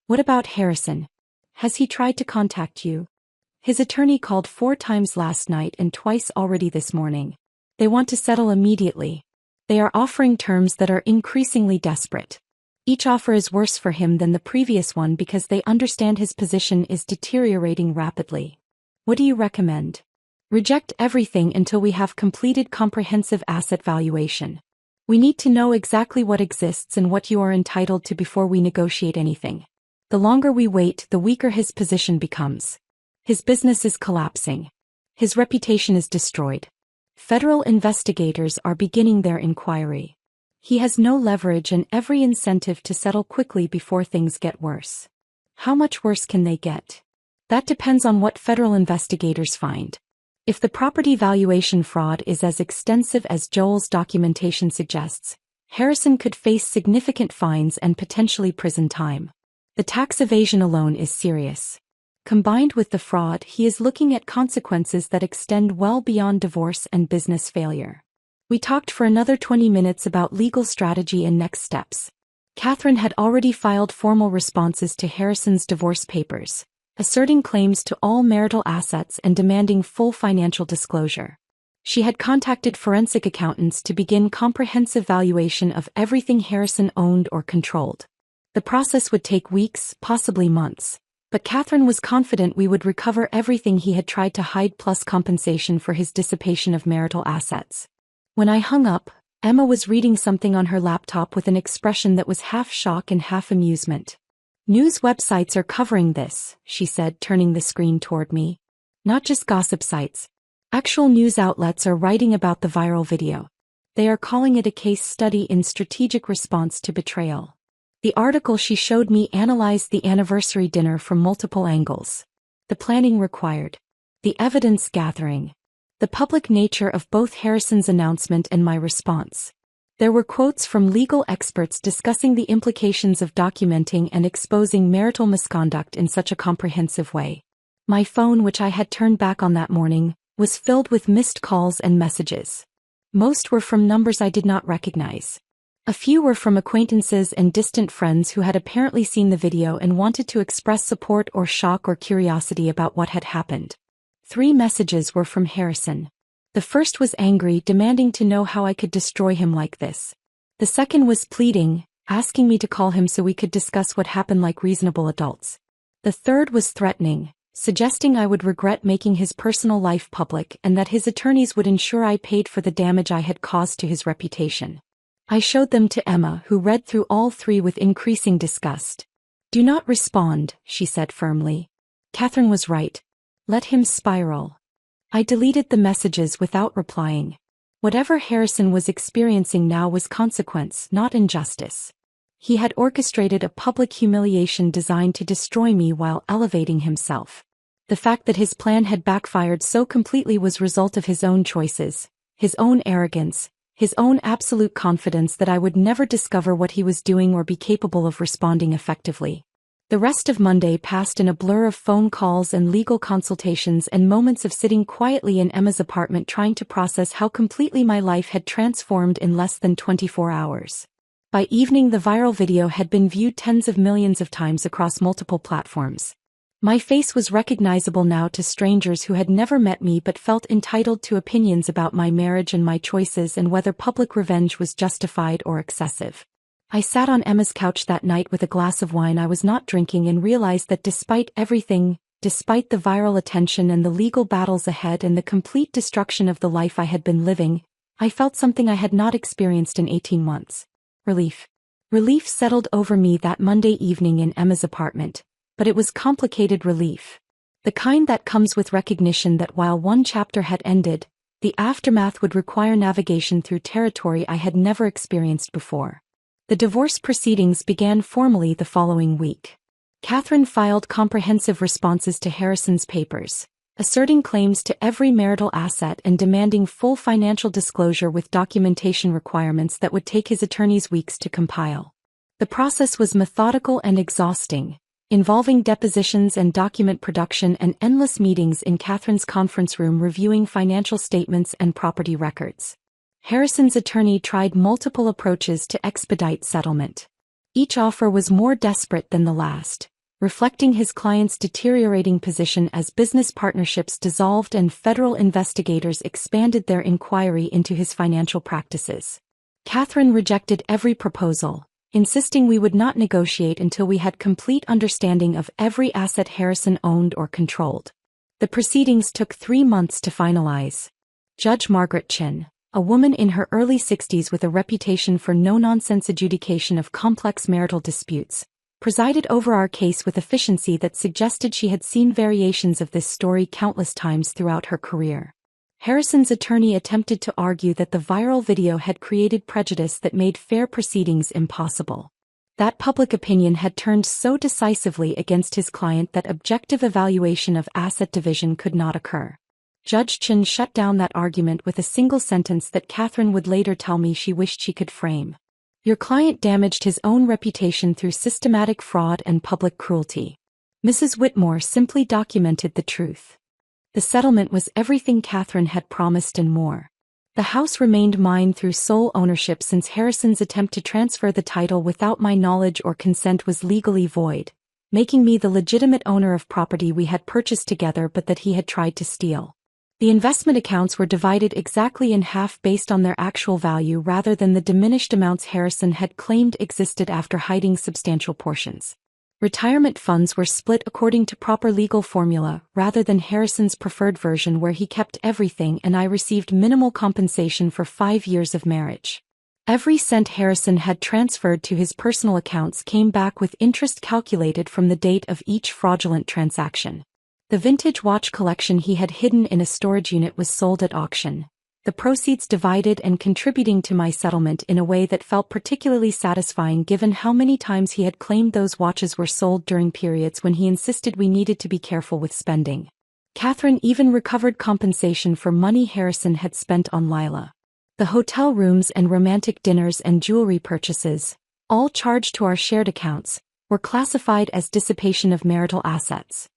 What about Harrison? Has he tried to contact you? His attorney called 4 times last night and twice already this morning. They want to settle immediately. They are offering terms that are increasingly desperate. Each offer is worse for him than the previous one because they understand his position is deteriorating rapidly. What do you recommend? Reject everything until we have completed comprehensive asset valuation. We need to know exactly what exists and what you are entitled to before we negotiate anything. The longer we wait, the weaker his position becomes. His business is collapsing. His reputation is destroyed. Federal investigators are beginning their inquiry. He has no leverage and every incentive to settle quickly before things get worse. How much worse can they get? That depends on what federal investigators find. If the property valuation fraud is as extensive as Joel's documentation suggests, Harrison could face significant fines and potentially prison time. The tax evasion alone is serious. Combined with the fraud, he is looking at consequences that extend well beyond divorce and business failure. We talked for another 20 minutes about legal strategy and next steps. Catherine had already filed formal responses to Harrison's divorce papers, asserting claims to all marital assets and demanding full financial disclosure. She had contacted forensic accountants to begin comprehensive valuation of everything Harrison owned or controlled. The process would take weeks, possibly months. But Catherine was confident we would recover everything he had tried to hide plus compensation for his dissipation of marital assets. When I hung up, Emma was reading something on her laptop with an expression that was half shock and half amusement. News websites are covering this, she said, turning the screen toward me. Not just gossip sites. Actual news outlets are writing about the viral video. They are calling it a case study in strategic response to betrayal. The article she showed me analyzed the anniversary dinner from multiple angles. The planning required. The evidence gathering. The public nature of both Harrison's announcement and my response. There were quotes from legal experts discussing the implications of documenting and exposing marital misconduct in such a comprehensive way. My phone, which I had turned back on that morning, was filled with missed calls and messages. Most were from numbers I did not recognize. A few were from acquaintances and distant friends who had apparently seen the video and wanted to express support or shock or curiosity about what had happened. 3 messages were from Harrison. The first was angry, demanding to know how I could destroy him like this. The second was pleading, asking me to call him so we could discuss what happened like reasonable adults. The third was threatening, suggesting I would regret making his personal life public and that his attorneys would ensure I paid for the damage I had caused to his reputation. I showed them to Emma, who read through all 3 with increasing disgust. Do not respond, she said firmly. Catherine was right. Let him spiral. I deleted the messages without replying. Whatever Harrison was experiencing now was consequence, not injustice. He had orchestrated a public humiliation designed to destroy me while elevating himself. The fact that his plan had backfired so completely was result of his own choices, his own arrogance, his own absolute confidence that I would never discover what he was doing or be capable of responding effectively. The rest of Monday passed in a blur of phone calls and legal consultations and moments of sitting quietly in Emma's apartment trying to process how completely my life had transformed in less than 24 hours. By evening, the viral video had been viewed tens of millions of times across multiple platforms. My face was recognizable now to strangers who had never met me but felt entitled to opinions about my marriage and my choices and whether public revenge was justified or excessive. I sat on Emma's couch that night with a glass of wine I was not drinking and realized that despite everything, despite the viral attention and the legal battles ahead and the complete destruction of the life I had been living, I felt something I had not experienced in 18 months. Relief. Relief settled over me that Monday evening in Emma's apartment. But it was complicated relief. The kind that comes with recognition that while one chapter had ended, the aftermath would require navigation through territory I had never experienced before. The divorce proceedings began formally the following week. Catherine filed comprehensive responses to Harrison's papers, asserting claims to every marital asset and demanding full financial disclosure with documentation requirements that would take his attorneys weeks to compile. The process was methodical and exhausting, involving depositions and document production and endless meetings in Catherine's conference room reviewing financial statements and property records. Harrison's attorney tried multiple approaches to expedite settlement. Each offer was more desperate than the last, reflecting his client's deteriorating position as business partnerships dissolved and federal investigators expanded their inquiry into his financial practices. Catherine rejected every proposal, insisting we would not negotiate until we had complete understanding of every asset Harrison owned or controlled. The proceedings took 3 months to finalize. Judge Margaret Chin, a woman in her early 60s with a reputation for no-nonsense adjudication of complex marital disputes, presided over our case with efficiency that suggested she had seen variations of this story countless times throughout her career. Harrison's attorney attempted to argue that the viral video had created prejudice that made fair proceedings impossible. That public opinion had turned so decisively against his client that objective evaluation of asset division could not occur. Judge Chin shut down that argument with a single sentence that Catherine would later tell me she wished she could frame. Your client damaged his own reputation through systematic fraud and public cruelty. Mrs. Whitmore simply documented the truth. The settlement was everything Catherine had promised and more. The house remained mine through sole ownership since Harrison's attempt to transfer the title without my knowledge or consent was legally void, making me the legitimate owner of property we had purchased together but that he had tried to steal. The investment accounts were divided exactly in half based on their actual value rather than the diminished amounts Harrison had claimed existed after hiding substantial portions. Retirement funds were split according to proper legal formula rather than Harrison's preferred version where he kept everything and I received minimal compensation for 5 years of marriage. Every cent Harrison had transferred to his personal accounts came back with interest calculated from the date of each fraudulent transaction. The vintage watch collection he had hidden in a storage unit was sold at auction, the proceeds divided and contributing to my settlement in a way that felt particularly satisfying given how many times he had claimed those watches were sold during periods when he insisted we needed to be careful with spending. Catherine even recovered compensation for money Harrison had spent on Lila. The hotel rooms and romantic dinners and jewelry purchases, all charged to our shared accounts, were classified as dissipation of marital assets.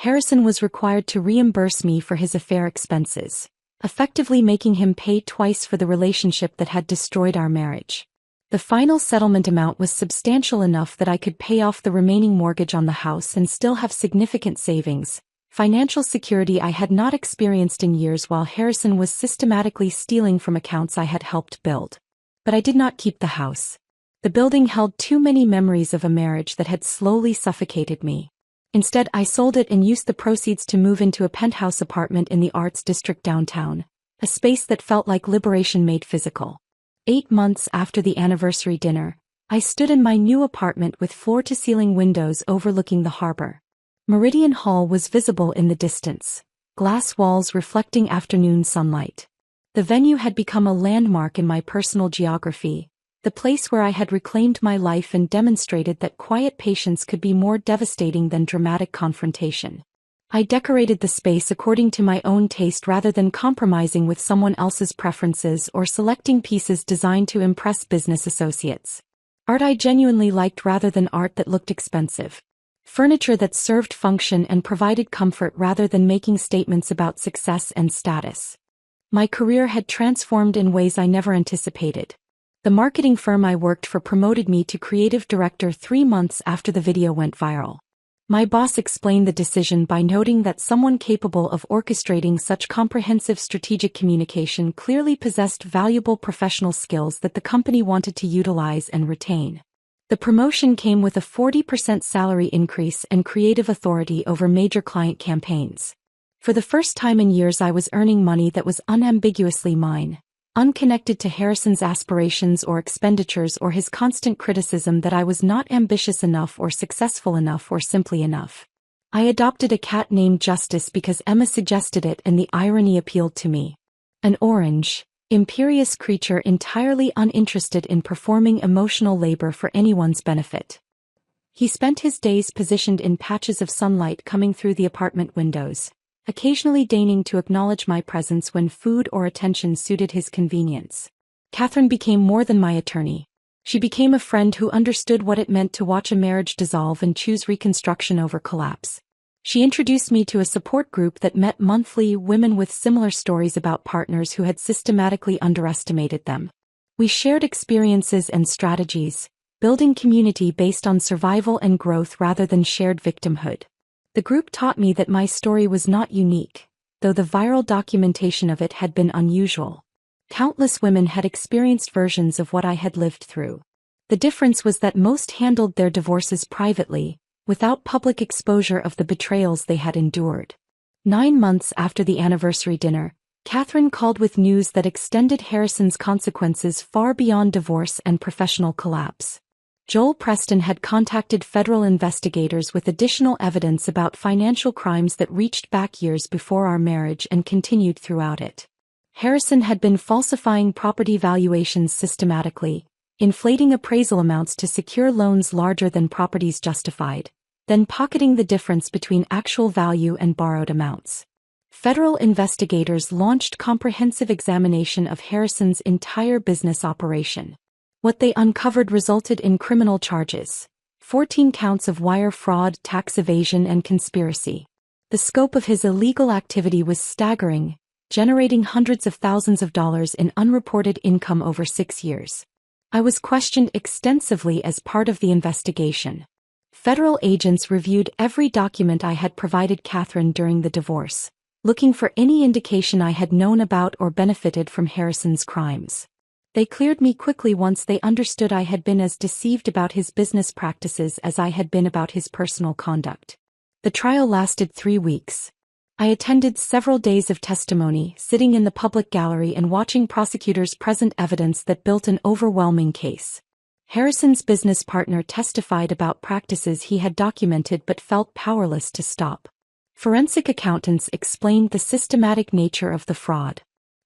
Harrison was required to reimburse me for his affair expenses, effectively making him pay twice for the relationship that had destroyed our marriage. The final settlement amount was substantial enough that I could pay off the remaining mortgage on the house and still have significant savings, financial security I had not experienced in years while Harrison was systematically stealing from accounts I had helped build. But I did not keep the house. The building held too many memories of a marriage that had slowly suffocated me. Instead, I sold it and used the proceeds to move into a penthouse apartment in the Arts District downtown, a space that felt like liberation made physical. 8 months after the anniversary dinner, I stood in my new apartment with floor-to-ceiling windows overlooking the harbor. Meridian Hall was visible in the distance, glass walls reflecting afternoon sunlight. The venue had become a landmark in my personal geography, the place where I had reclaimed my life and demonstrated that quiet patience could be more devastating than dramatic confrontation. I decorated the space according to my own taste rather than compromising with someone else's preferences or selecting pieces designed to impress business associates. Art I genuinely liked rather than art that looked expensive. Furniture that served function and provided comfort rather than making statements about success and status. My career had transformed in ways I never anticipated. The marketing firm I worked for promoted me to creative director 3 months after the video went viral. My boss explained the decision by noting that someone capable of orchestrating such comprehensive strategic communication clearly possessed valuable professional skills that the company wanted to utilize and retain. The promotion came with a 40% salary increase and creative authority over major client campaigns. For the first time in years I was earning money that was unambiguously mine, unconnected to Harrison's aspirations or expenditures or his constant criticism that I was not ambitious enough or successful enough or simply enough. I adopted a cat named Justice because Emma suggested it and the irony appealed to me. An orange, imperious creature entirely uninterested in performing emotional labor for anyone's benefit. He spent his days positioned in patches of sunlight coming through the apartment windows, occasionally deigning to acknowledge my presence when food or attention suited his convenience. Catherine became more than my attorney. She became a friend who understood what it meant to watch a marriage dissolve and choose reconstruction over collapse. She introduced me to a support group that met monthly, women with similar stories about partners who had systematically underestimated them. We shared experiences and strategies, building community based on survival and growth rather than shared victimhood. The group taught me that my story was not unique, though the viral documentation of it had been unusual. Countless women had experienced versions of what I had lived through. The difference was that most handled their divorces privately, without public exposure of the betrayals they had endured. 9 months after the anniversary dinner, Catherine called with news that extended Harrison's consequences far beyond divorce and professional collapse. Joel Preston had contacted federal investigators with additional evidence about financial crimes that reached back years before our marriage and continued throughout it. Harrison had been falsifying property valuations systematically, inflating appraisal amounts to secure loans larger than properties justified, then pocketing the difference between actual value and borrowed amounts. Federal investigators launched comprehensive examination of Harrison's entire business operation. What they uncovered resulted in criminal charges: 14 counts of wire fraud, tax evasion, and conspiracy. The scope of his illegal activity was staggering, generating hundreds of thousands of dollars in unreported income over 6 years. I was questioned extensively as part of the investigation. Federal agents reviewed every document I had provided Catherine during the divorce, looking for any indication I had known about or benefited from Harrison's crimes. They cleared me quickly once they understood I had been as deceived about his business practices as I had been about his personal conduct. The trial lasted 3 weeks. I attended several days of testimony, sitting in the public gallery and watching prosecutors present evidence that built an overwhelming case. Harrison's business partner testified about practices he had documented but felt powerless to stop. Forensic accountants explained the systematic nature of the fraud.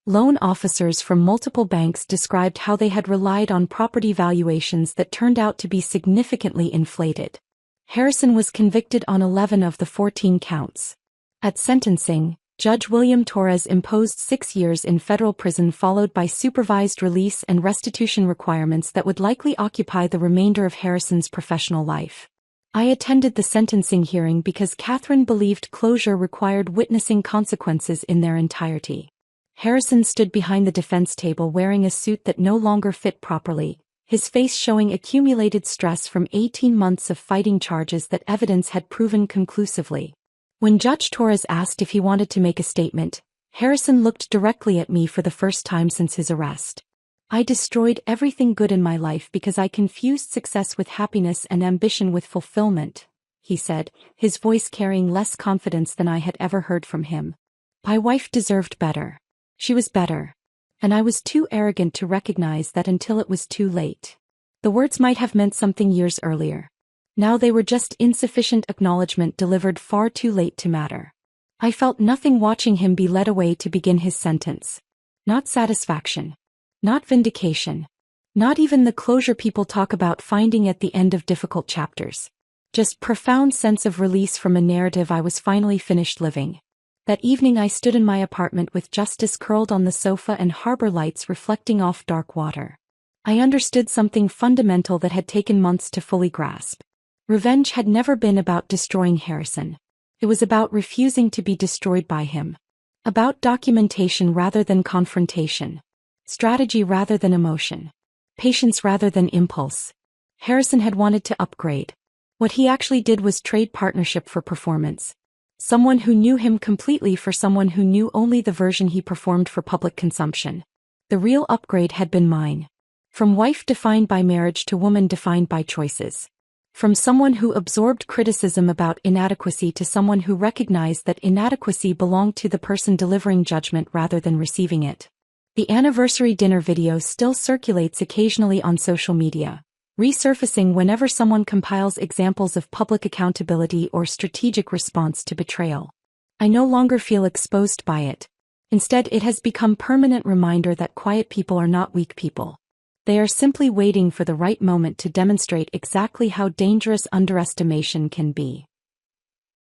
Loan officers from multiple banks described how they had relied on property valuations that turned out to be significantly inflated. Harrison was convicted on 11 of the 14 counts. At sentencing, Judge William Torres imposed 6 years in federal prison followed by supervised release and restitution requirements that would likely occupy the remainder of Harrison's professional life. I attended the sentencing hearing because Catherine believed closure required witnessing consequences in their entirety. Harrison stood behind the defense table wearing a suit that no longer fit properly, his face showing accumulated stress from 18 months of fighting charges that evidence had proven conclusively. When Judge Torres asked if he wanted to make a statement, Harrison looked directly at me for the first time since his arrest. "I destroyed everything good in my life because I confused success with happiness and ambition with fulfillment," he said, his voice carrying less confidence than I had ever heard from him. "My wife deserved better. She was better. And I was too arrogant to recognize that until it was too late." The words might have meant something years earlier. Now they were just insufficient acknowledgement delivered far too late to matter. I felt nothing watching him be led away to begin his sentence. Not satisfaction. Not vindication. Not even the closure people talk about finding at the end of difficult chapters. Just profound sense of release from a narrative I was finally finished living. That evening I stood in my apartment with justice curled on the sofa and harbor lights reflecting off dark water. I understood something fundamental that had taken months to fully grasp. Revenge had never been about destroying Harrison. It was about refusing to be destroyed by him. About documentation rather than confrontation. Strategy rather than emotion. Patience rather than impulse. Harrison had wanted to upgrade. What he actually did was trade partnership for performance. Someone who knew him completely for someone who knew only the version he performed for public consumption. The real upgrade had been mine. From wife defined by marriage to woman defined by choices. From someone who absorbed criticism about inadequacy to someone who recognized that inadequacy belonged to the person delivering judgment rather than receiving it. The anniversary dinner video still circulates occasionally on social media, resurfacing whenever someone compiles examples of public accountability or strategic response to betrayal. I no longer feel exposed by it. Instead, it has become a permanent reminder that quiet people are not weak people. They are simply waiting for the right moment to demonstrate exactly how dangerous underestimation can be.